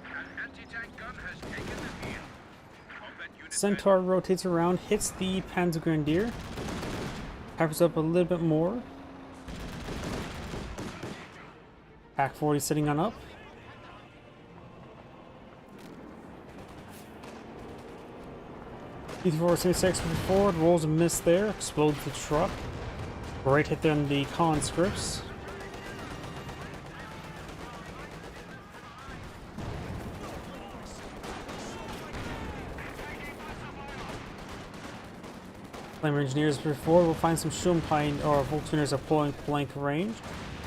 An anti-tank gun has taken the field. Combat unit Centaur rotates around, hits the Panzer Grenadier, peppers up a little bit more. Pack 40 sitting on up. T-476 forward, rolls a miss there, explodes the truck. Great hit there on the conscripts. Flamer engineers before we'll find some Schumpine or Voltuners at point blank range.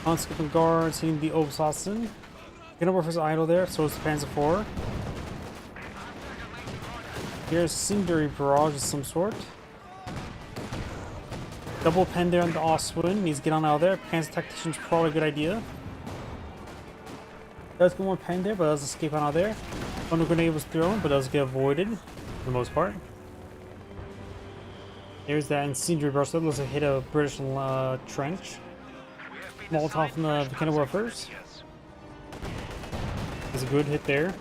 Conscript guards hitting the Obersassen. Hindenburg is idle there, so is the Panzer IV. Here's Cindery barrage of some sort. Double pen there on the Ostwind. Needs to get on out of there. Panzer Tactician's probably a good idea. Does get one pen there, but does escape on out of there. One grenade was thrown, but does get avoided for the most part. There's that incendiary burst. That looks like hit a British trench. Molotov and the Kinderwerfers. Is a good hit there.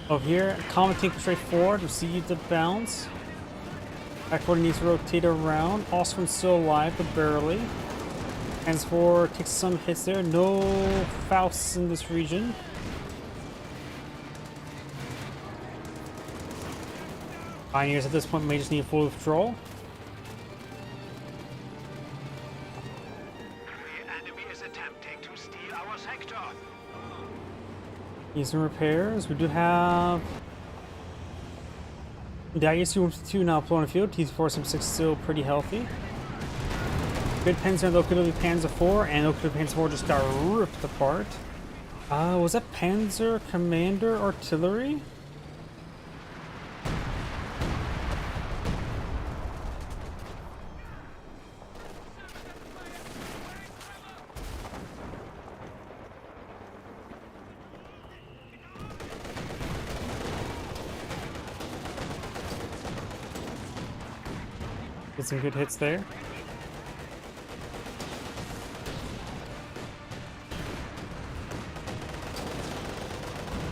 Over here, Comet taking straight forward, receive the bounce. Back 40 needs to rotate around. Ostwind's still alive, but barely. Hands 4 takes some hits there. No Fausts in this region. Pioneers at this point may just need a full withdrawal. The enemy is attempting to steal our sector. Need some repairs. We do have the ISU-152 now upon the field. T-476 still pretty healthy. Good pens there, though, could be Panzer IV, and Panzer IV just got ripped apart. Was that Panzer Commander Artillery? Get some good hits there.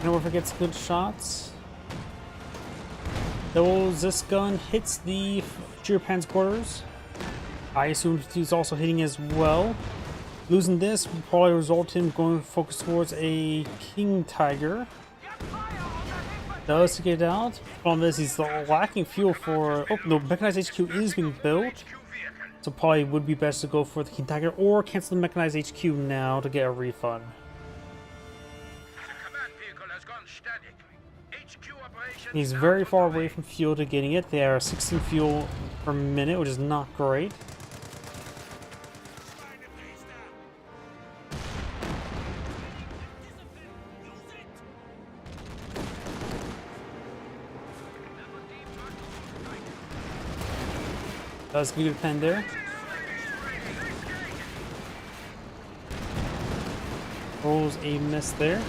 Hindenburg gets good shots. This gun hits the Japan's quarters. I assume he's also hitting as well. Losing this will probably result in going to focus towards a King Tiger. Does to get out. Problem is he's lacking fuel for. Oh no, mechanized HQ is being built. So probably would be best to go for the King Tiger or cancel the mechanized HQ now to get a refund. He's very far away from fuel to getting it. They are 16 fuel per minute, which is not great. Does get a good pen there. Rolls a miss there.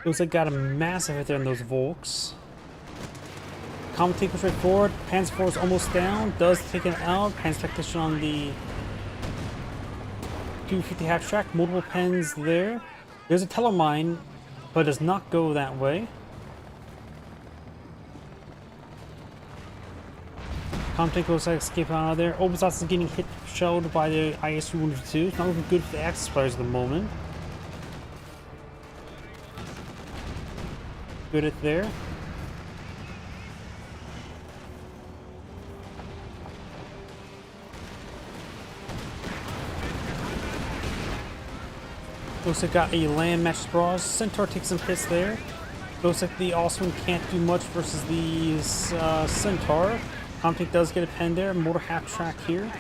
Looks like got a massive hit there on those Volks. Comet takes straight forward. Panzer IV is almost down. Does take it out. Panzer Tactician on the 250 half track. Multiple pens there. There's a telemine, but does not go that way. Comtech looks like escape out of there. Obasas is getting hit, shelled by the ISU-152. It's not looking good for the Axis players at the moment. Good at there. Looks like got a land match sprawl. Centaur takes some hits there. Looks like the Osman can't do much versus the Centaur. Comtech does get a pen there. Motor half track here.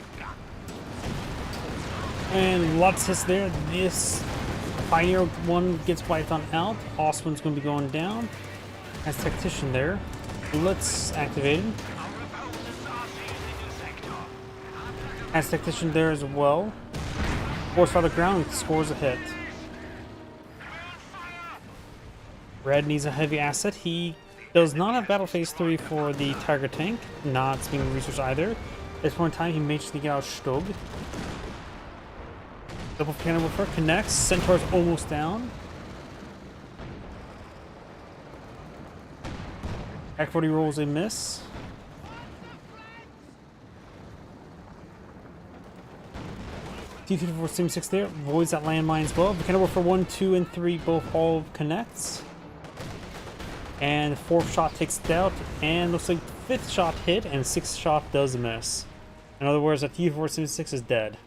And lots of hits there. This Pioneer one gets wiped on out. Osman's going to be going down. As Tactician there. Blitz activated. As Tactician there as well. Force by the ground scores a hit. Red needs a heavy asset. He does not have Battle Phase 3 for the Tiger Tank. Not being researched either. At this point in time, he manages to get out Stug. Double cannon woofer connects. Centaur's almost down. Back 40 rolls a miss. T-54-76 there. Voids that landmine as well. Cannon woofer 1, 2, and 3 both all connects. And the 4th shot takes it out, and looks like the 5th shot hit, and 6th shot does miss. In other words, a T-476 is dead.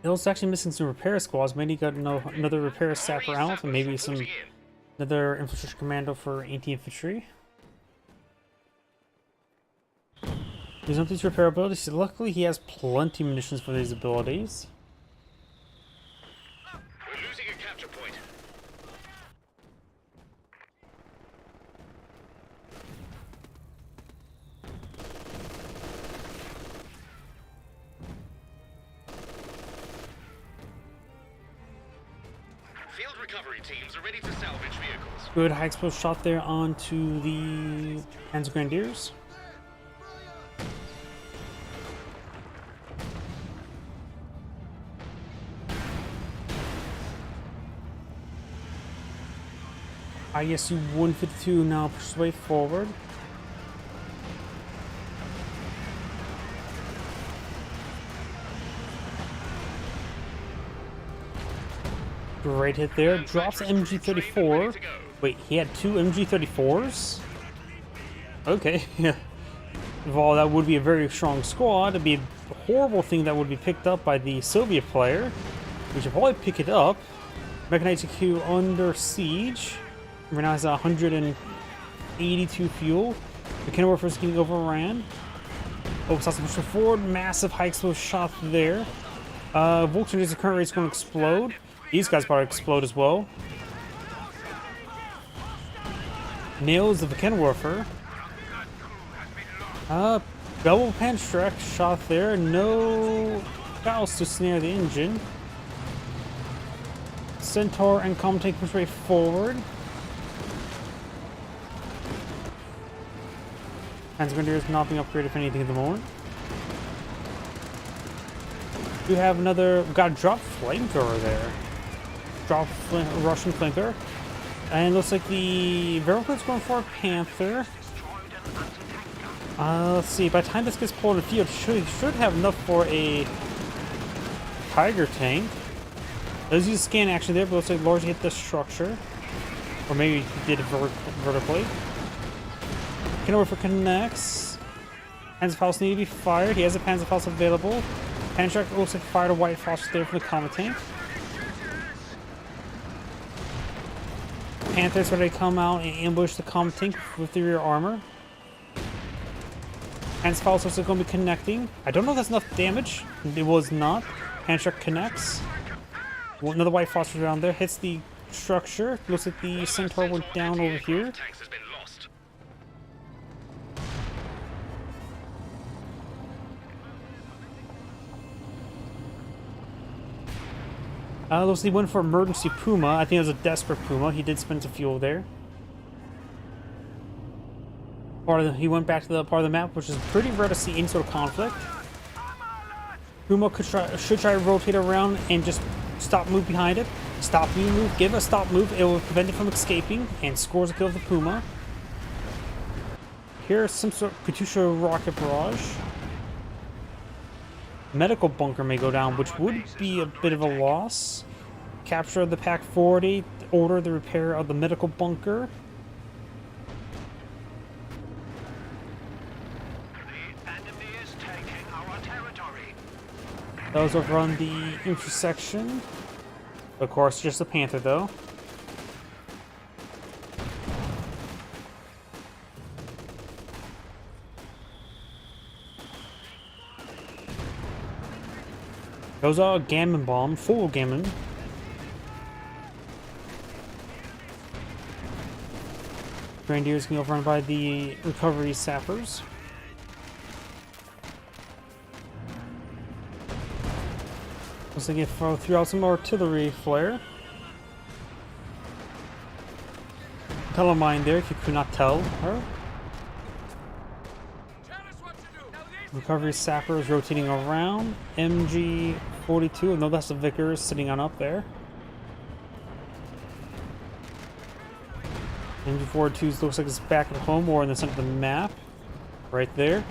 Hill's actually missing some repair squads. Maybe got another repair sapper out, and maybe another infantry commando for anti-infantry. He's not these repair abilities. So luckily, he has plenty of munitions for these abilities. We're losing a capture point. Field recovery teams are ready to salvage vehicles. Good high explosive shot there onto the Panzer Grenadiers. ISU 152 now pushes way forward. Great hit there. Drops MG34. Wait, he had 2 MG34s? Okay. Well, that would be a very strong squad. It'd be a horrible thing that would be picked up by the Soviet player. We should probably pick it up. Mechanized HQ under siege. Right now has 182 fuel. The cannon warfare is getting overran. Oh, saw some push forward. Massive high explosive shot there. Vulcan is the current rate is going to explode. These guys probably explode as well. Nails the cannon warfare. Double Panstrack shot there. No fouls to snare the engine. Centaur and Comtech push way forward. Panzer Grenadiers not being upgraded for anything at the moment. We have another. Got a drop flamethrower there. Drop Russian flanker. And looks like the Veracruz going for a Panther. Let's see. By the time this gets pulled in the field, should have enough for a Tiger tank. Let's use scan action there, but looks like largely hit the structure. Or maybe he did it vertically. Panzer connects. Panzerfaust need to be fired. He has a Panzerfaust available. Panzerfaust looks like fired a white Faust there from the Comet tank. Panthers ready to come out and ambush the Comet tank with the rear armor. Panzerfaust looks like going to be connecting. I don't know if that's enough damage. It was not. Panzerfaust connects. Another white Faust around there. Hits the structure. Looks like the Centaur went down over here. Looks like he went for emergency Puma. I think it was a desperate Puma. He did spend some fuel there. He went back to the part of the map, which is pretty rare to see any sort of conflict. Puma should try to rotate around and just stop move behind it. Stop move, give a stop move. It will prevent it from escaping and scores a kill of the Puma. Here's some sort of Katusha rocket barrage. Medical bunker may go down, which would be a bit of a loss. Capture the Pack 40, order the repair of the medical bunker. The enemy is taking our territory. Those over on the intersection. Of course, just a Panther though. Goes out a Gammon bomb, full Gammon. Grenadiers can be overrun by the recovery sappers. Looks like it threw out some artillery flare. Telemine there, if you could not tell her. Recovery sappers rotating around. MG-42, no, that's the Vickers sitting on up there. MG-42 looks like it's back at home or in the center of the map. Right there.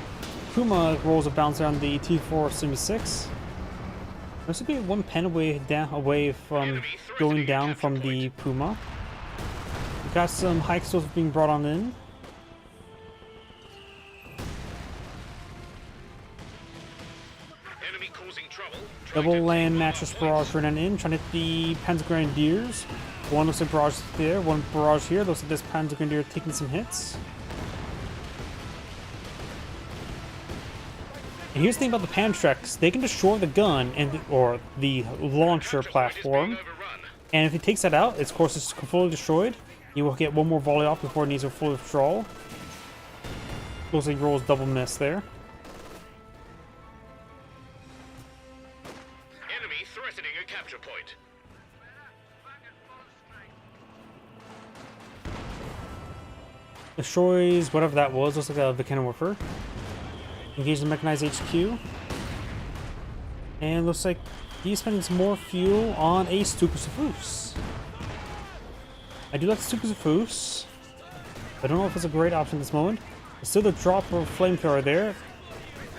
Puma rolls a bounce around the T-476. Looks to be one pen away from going down from the Puma. We got some high explosives being brought on in. Enemy causing trouble. Double land mattress barrage running in, trying to hit the Panzer Grenadiers. One looks like barrage there, one barrage here. Looks like this Panzer Grenadier taking some hits. And here's the thing about the Pantreks: they can destroy the gun or the launcher platform. And if he takes that out, its course is fully destroyed. You will get one more volley off before it needs a full withdrawal. Looks like he rolls double miss there. Enemy threatening a capture point. Destroys whatever that was. Looks like a Vickenwerfer. Engage the mechanized HQ. And looks like he's spending some more fuel on a Stuka-Safus. I do like the Stuka-Safus. I don't know if it's a great option at this moment. There's still the drop of flamethrower there.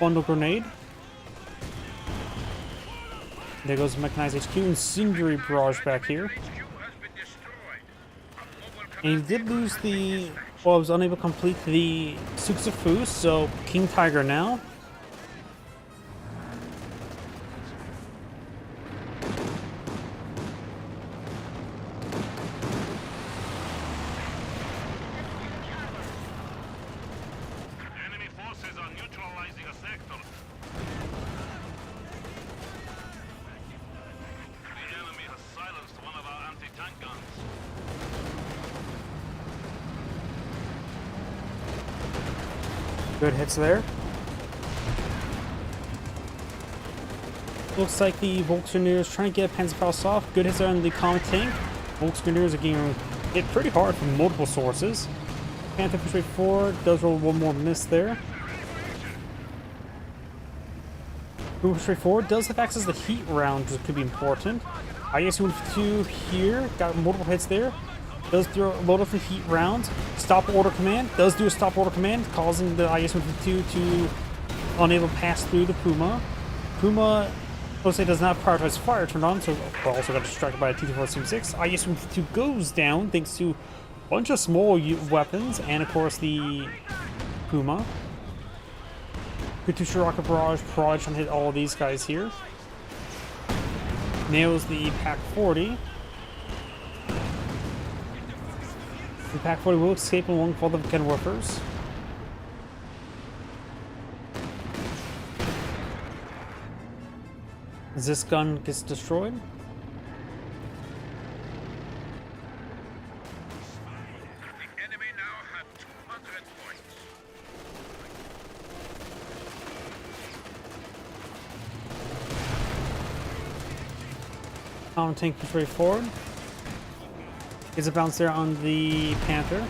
Bundle grenade. There goes the mechanized HQ. Incendiary barrage back here. And he did lose the... Well, I was unable to complete the Stuka-Safus, so King Tiger now. Enemy forces are neutralizing a sector. The enemy has silenced one of our anti-tank guns. Good hits there. Looks like the Volksgrenadiers is trying to get Panzerfaust off. Good hits there on the Comet tank. Volksgrenadiers are getting hit pretty hard from multiple sources. Panther push forward, does roll one more miss there. Push forward, does have access to the heat round, which could be important. IS-152 here, got multiple hits there. Does do a load of the heat rounds. Stop order command. Does do a stop order command, causing the IS-152 to unable to pass through the Puma. Puma, let's say, does not prioritize fire turned on, so also got distracted by a T-476. IS-152 goes down thanks to a bunch of small weapons and, of course, the Puma. Katusha rocket barrage, trying to hit all of these guys here. Nails the Pack 40. The Pack 40 will escape along with all the Vickenwerfers. As this gun gets destroyed. The enemy now have 200 points. Counter tank push right forward. Gets a bounce there on the Panther.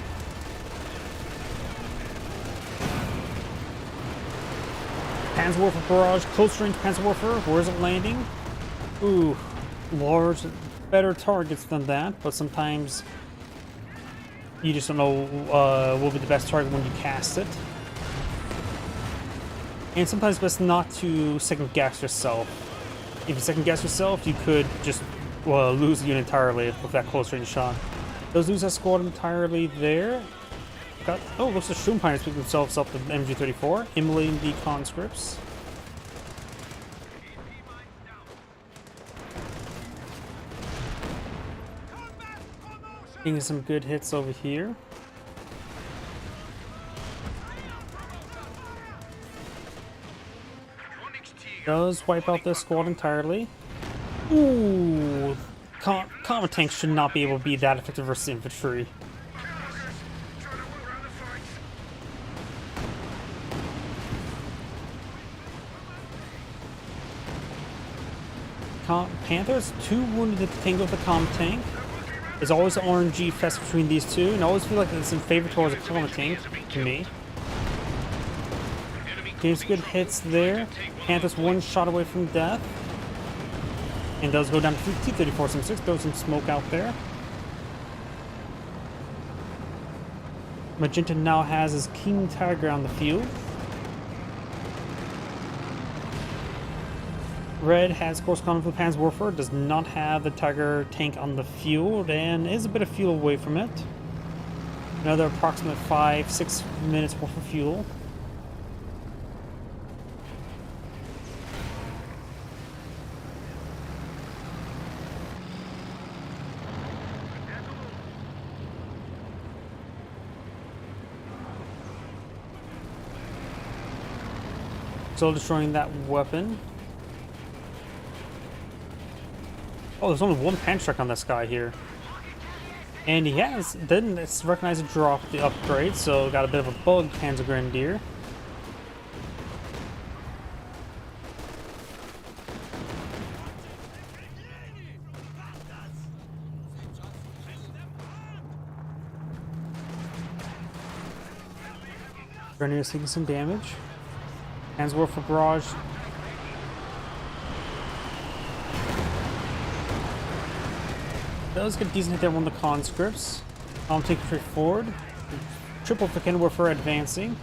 Panzerwerfer barrage, close range Panzerwerfer. Where is it landing? Ooh, large, better targets than that, but sometimes you just don't know what will be the best target when you cast it. And sometimes it's best not to second guess yourself. If you second guess yourself, you could just lose the unit entirely with that close range shot. Those lose that squad entirely there. Looks like Shroom Pioneers pick themselves up with MG34, immolating the conscripts. Getting some good hits over here. Does wipe out this squad entirely. Ooh, combat tanks should not be able to be that effective versus infantry. Panthers, 2 wounded at the tango of the combat tank. There's always an RNG fest between these two, and I always feel like it's in favor towards a combat tank, to me. Getting good hits there. Panthers 1 shot away from death. And does go down to T-34 some 6, throws some smoke out there. Magenta now has his King Tiger on the field. Red has Course Conflict Pan's Warfare, does not have the Tiger tank on the field, and is a bit of fuel away from it. Another approximate 5-6 minutes worth of fuel. Still destroying that weapon. Oh, there's only 1 pan truck on this guy here. And he didn't recognize and drop the upgrade, so got a bit of a bug, Panzer Grenadier. Grenadier's taking some damage. Panzer Barrage. Does get a decent hit there on the conscripts. Take straight forward. Triple for Kenworth advancing.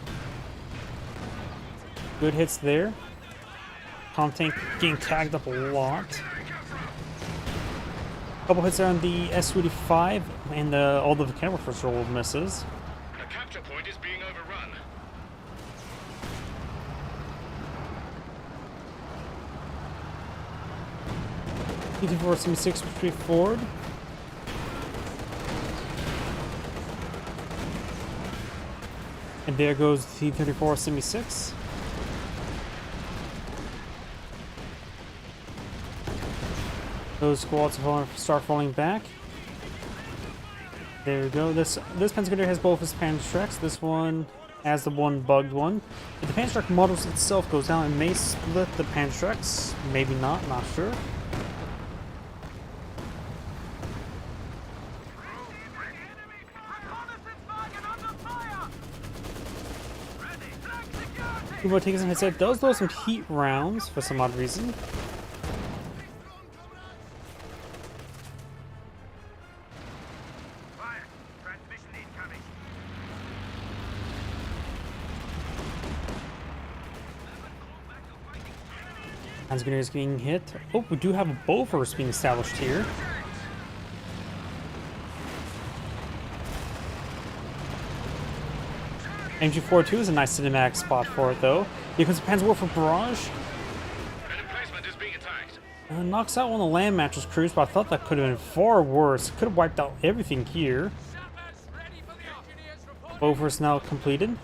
Good hits there. Tank getting tagged up a lot. Couple hits there on the S-35 and all the Kenworth roll misses. A capture point is being overrun. T-34 76 straight forward. And there goes the T-34 76. Those squads start falling back. There we go. This Panzer has both his Panzerschrecks. This one has the one bugged one. If the Panzerschreck models itself goes down, it may split the Panzerschrecks. Maybe not sure. Kubo takes some hits there. Does throw some heat rounds for some odd reason. Panzer is getting hit. Oh, we do have a Bofors being established here. MG42 is a nice cinematic spot for it, though. Here comes the Panzer Barrage. An emplacement is being attacked. Knocks out one of the land mattress crews, but I thought that could have been far worse. Could have wiped out everything here. Bofors now completed.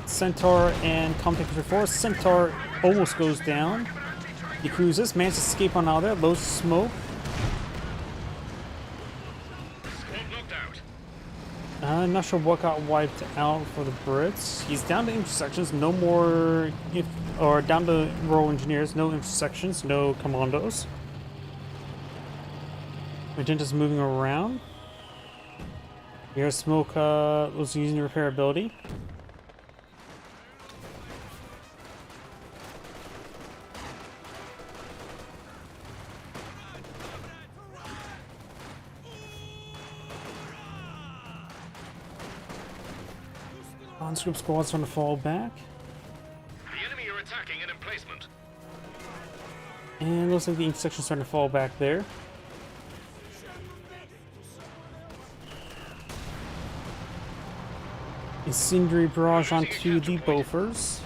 Centaur and Comtech 4. Centaur almost goes down. He cruises, manages to escape on out of there, loads of smoke. I'm not sure what got wiped out for the Brits. He's down to intersections, no more, or down to Royal Engineers, no intersections, no commandos. Magenta's moving around. Here's smoke was using the repairability. Conscript squad's trying to fall back. The enemy And looks like the intersection's starting to fall back there. Incendiary barrage onto the Bofors.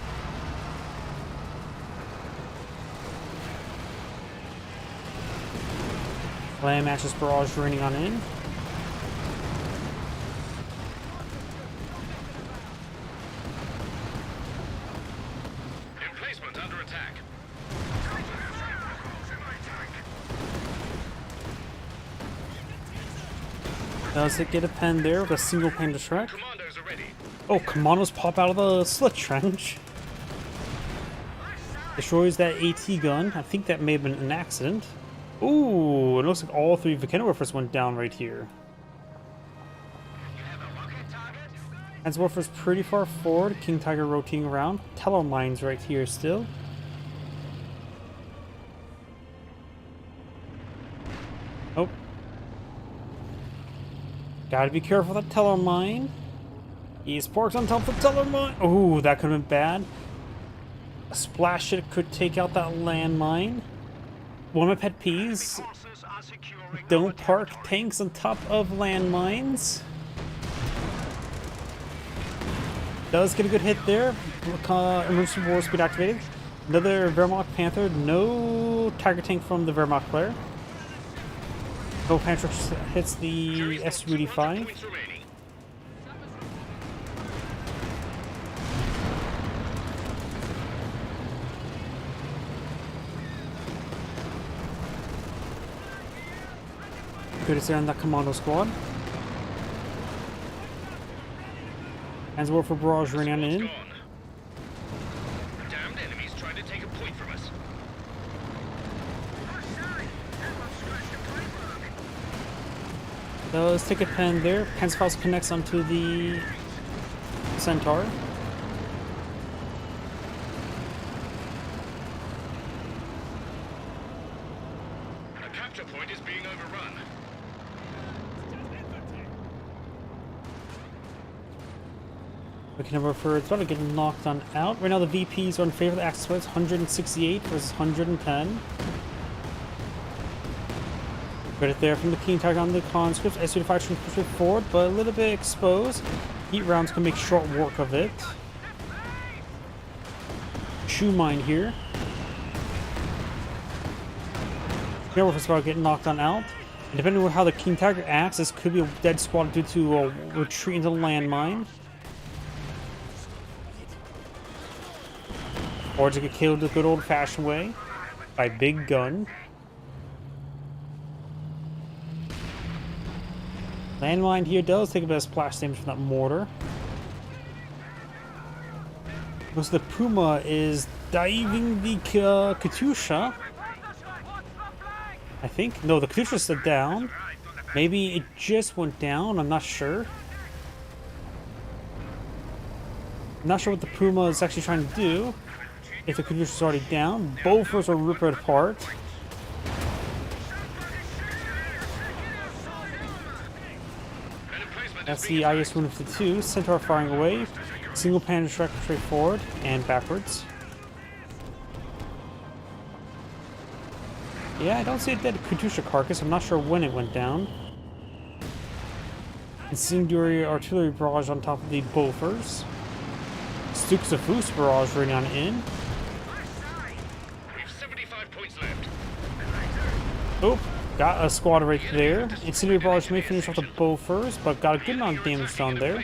Land matches barrage raining on in. Emplacement under attack. Does it get a pen there with a single pane to track? Commandos are ready. Oh, commandos pop out of the slit trench. Destroys that AT gun. I think that may have been an accident. Ooh, it looks like all three Volcanowarfers went down right here. Panzerwerfer's pretty far forward. King Tiger rotating around. Teller mines right here still. Oh. Gotta be careful with that Teller mine. He's parked on top of the Teller mine. Ooh, that could have been bad. A splash hit could take out that landmine. One of my pet peeves, don't park tanks on top of landmines. Does get a good hit there. Emergency war speed activated. Another Wehrmacht Panther. No Tiger tank from the Wehrmacht player. No Panther hits the SU-85. Good to see on that commando squad. Panzerwerfer barrage running in. Damned enemies trying to take a point from us. Let's take a pen there. Panzerfaust connects onto the Centaur. A capture point is being overrun. Volcanowarfer, it's about to get knocked on out. Right now the VPs are in favor of the Axis splits, 168 versus 110. Good it there from the King Tiger on the conscripts. SU-5 trying to push it forward, but a little bit exposed. Heat rounds can make short work of it. Shoe mine here. Volcanowarfer's about to get knocked on out. And depending on how the King Tiger acts, this could be a dead squad due to a retreat into the landmine. Or to get killed the good old-fashioned way by big gun. Landmine here does take a bit of splash damage from that mortar. Because the Puma is diving the Katyusha. I think. No, the Katyusha's still down. Maybe it just went down. I'm not sure. I'm not sure what the Puma is actually trying to do. If the Katyusha's already down, Bofors will rip it apart. That's the IS-152. Centaur firing away. Single pan track straight forward and backwards. Yeah, I don't see a dead Katyusha carcass. I'm not sure when it went down. Incendiary artillery barrage on top of the Bofors. Stukes of Foos barrage running on in. Oh, got a squad right there. Incendiary barrage may finish off the Bofors, but got a good amount of damage down there.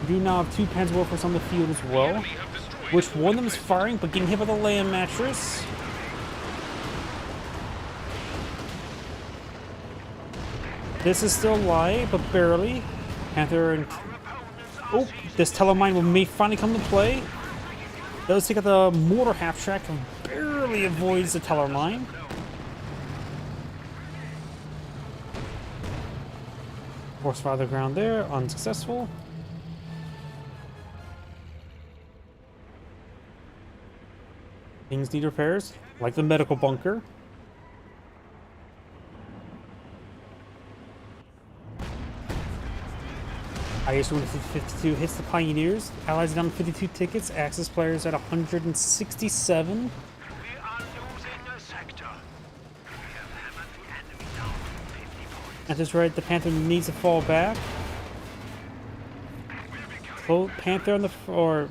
We do now have two Panzerwerfers on the field as well, which one of them is firing but getting hit by the land mattress. This is still alive, but barely. Panther and... Oh, this Telemine may finally come to play. Does take out the mortar half track and barely avoids the Telemine. Force fire the ground there, unsuccessful. Things need repairs, like the medical bunker. IS-152 hits the Pioneers. Allies down 52 tickets. Axis players at 167. Panther's right. The Panther needs to fall back. Panther on the or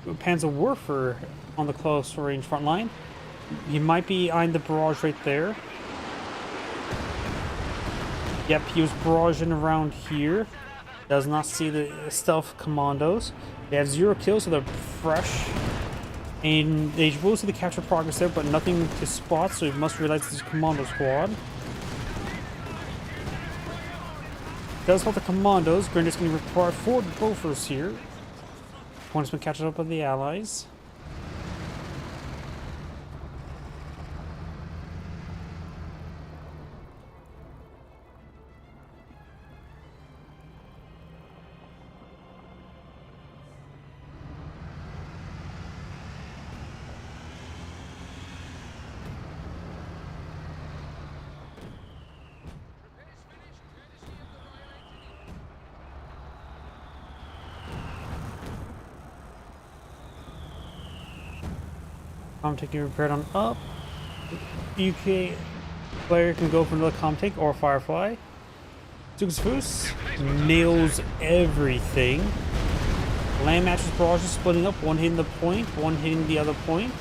Panzerwerfer on the close range front line. He might be eyeing the barrage right there. Yep, he was barraging around here. Does not see the stealth commandos. They have 0 kills, so they're fresh. And they will see the capture progress there, but nothing to spot, so he must realize this is a commando squad. Does help the commandos. Grenadier's going to require 4 Bofors here. Points been catching up with the allies. Com taking repaired on up. UK player can go for another com take or Firefly. Zuxfus nails everything. Land matches barrage is splitting up, one hitting the point, one hitting the other point.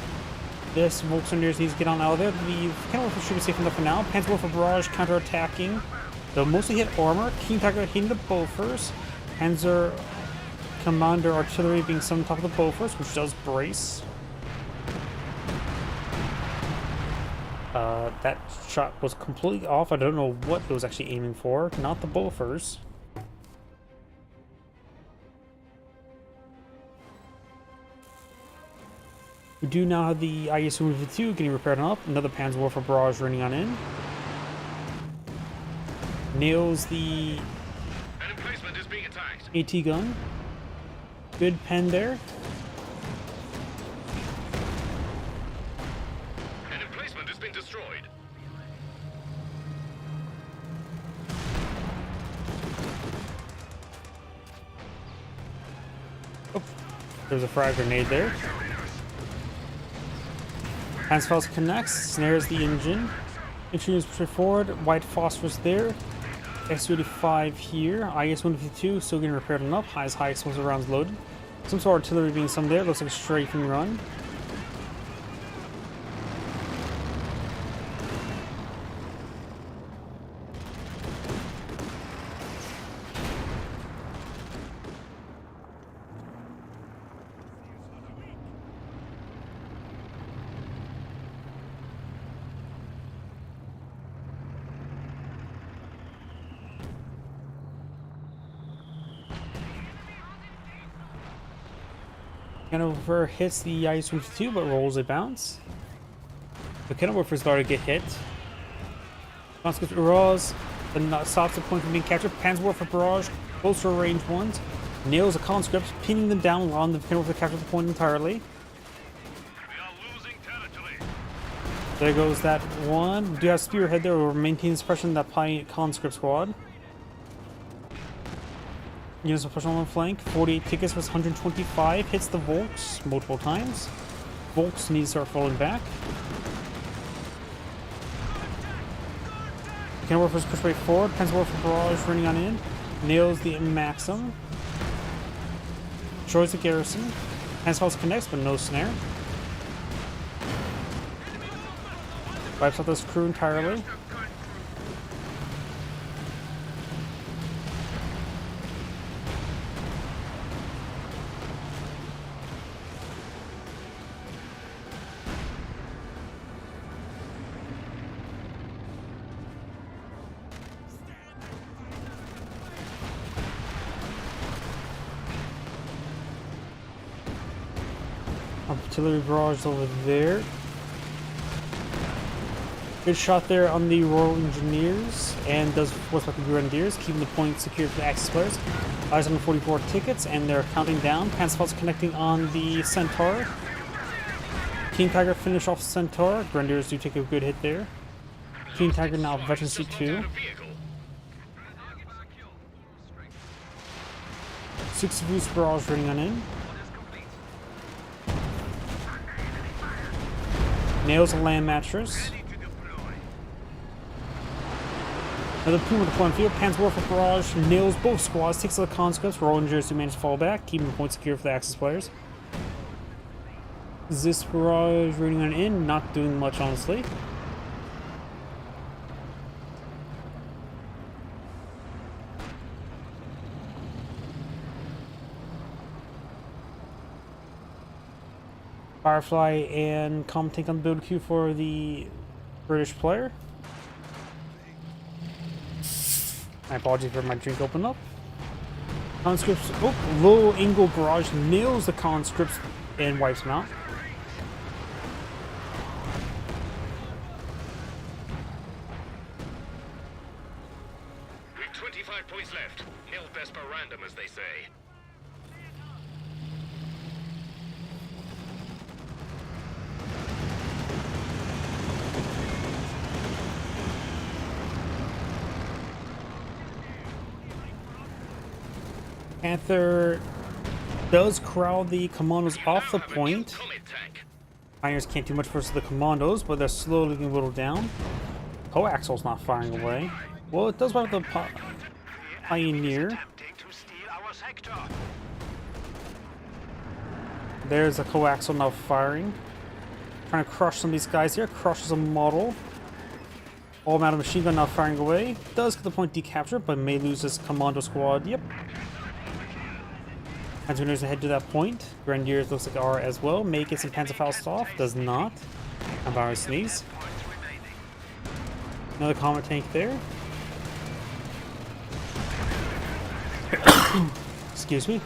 This Volkswagen needs to get on out of there. The Kenworth should be safe enough for now. Panzerwerfer barrage counter-attacking. They'll mostly hit armor. King Tiger hitting the Bofors. Panzer Commander artillery being some on top of the Bofors, which does brace. That shot was completely off. I don't know what it was actually aiming for. Not the Bofors. We do now have the IS-152 getting repaired on up. Another Panzerwerfer barrage running on in. Nails the AT gun. Good pen there. Oh, there's a frag grenade there. Panzerfaust connects, snares the engine. Infantry push forward, white phosphorus there. X-35 here, IS-152 still getting repaired on up, high explosive rounds loaded. Some sort of artillery being some there, looks like a strafing run. Kenworth hits the IS-152 but rolls a bounce. The Kenworth is about to get hit. Conscript Uraz then stops the point from being captured. Panzerwerfer barrage, closer range ones. Nails the conscripts, pinning them down, allowing the Kenworth to capture the point entirely. We are losing territory. There goes that one. We do have Spearhead there, we're maintaining suppression of that conscript squad. Units of push on the flank. 48 tickets was 125. Hits the Volks multiple times. Volks needs to start falling back. Kenworthers push right forward. Panzerwerfer barrage running on in. Nails the Maxim. Destroys the garrison. Panzerfaust connects, but no snare. Wipes out this crew entirely. Artillery barrage over there. Good shot there on the Royal Engineers and does what's with the Grenadiers, keeping the point secure for the Axis players. Eyes on the 44 tickets and they're counting down. Panzerfaust connecting on the Centaur. King Tiger finish off Centaur. Grenadiers do take a good hit there. King Tiger now veteran C2. 6 boost barrage running on in. Nails a land mattress. Another Puma deploying field. Panzer Warfare Barrage nails both squads, takes out the conscripts. We're all injured who manage to fall back, keeping the point secure for the Axis players. This barrage reading on in, not doing much honestly. Firefly and Comet Tank on the build queue for the British player. My apologies for my drink open up. Conscripts, oh, low angle barrage nails the conscripts and wipes them out. We've 25 points left. Nil best per random, as they say. Panther does corral the commandos off the point. Pioneers can't do much versus the commandos, but they're slowly getting whittled down. Coaxal's not firing away. Well, it does wipe the Pioneer. There's a coaxial now firing. Trying to crush some of these guys here. Crushes a model. Automatic machine gun now firing away. Does get the point decaptured, but may lose his commando squad. Yep. Panzerwinners ahead to that point. Grenadiers looks like are as well. May get some Panzerfaust off. Does not. I'm about to sneeze. Another Comet Tank there. Excuse me.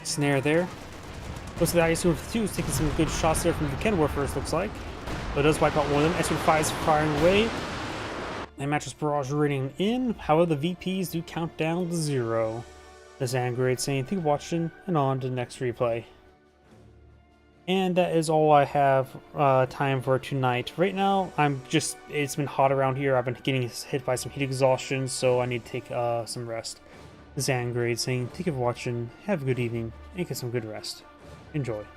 Snare there. Looks like the IS-2 is taking some good shots there from the Ken Warfers, looks like. But it does wipe out one of them. S-5 is firing away. And Mattress Barrage rating in. However, the VPs do count down to 0. This is Android saying thank you for watching, and on to the next replay. And that is all I have time for tonight. Right now, it's been hot around here. I've been getting hit by some heat exhaustion, so I need to take some rest. This is Android saying thank you for watching, have a good evening, and get some good rest. Enjoy.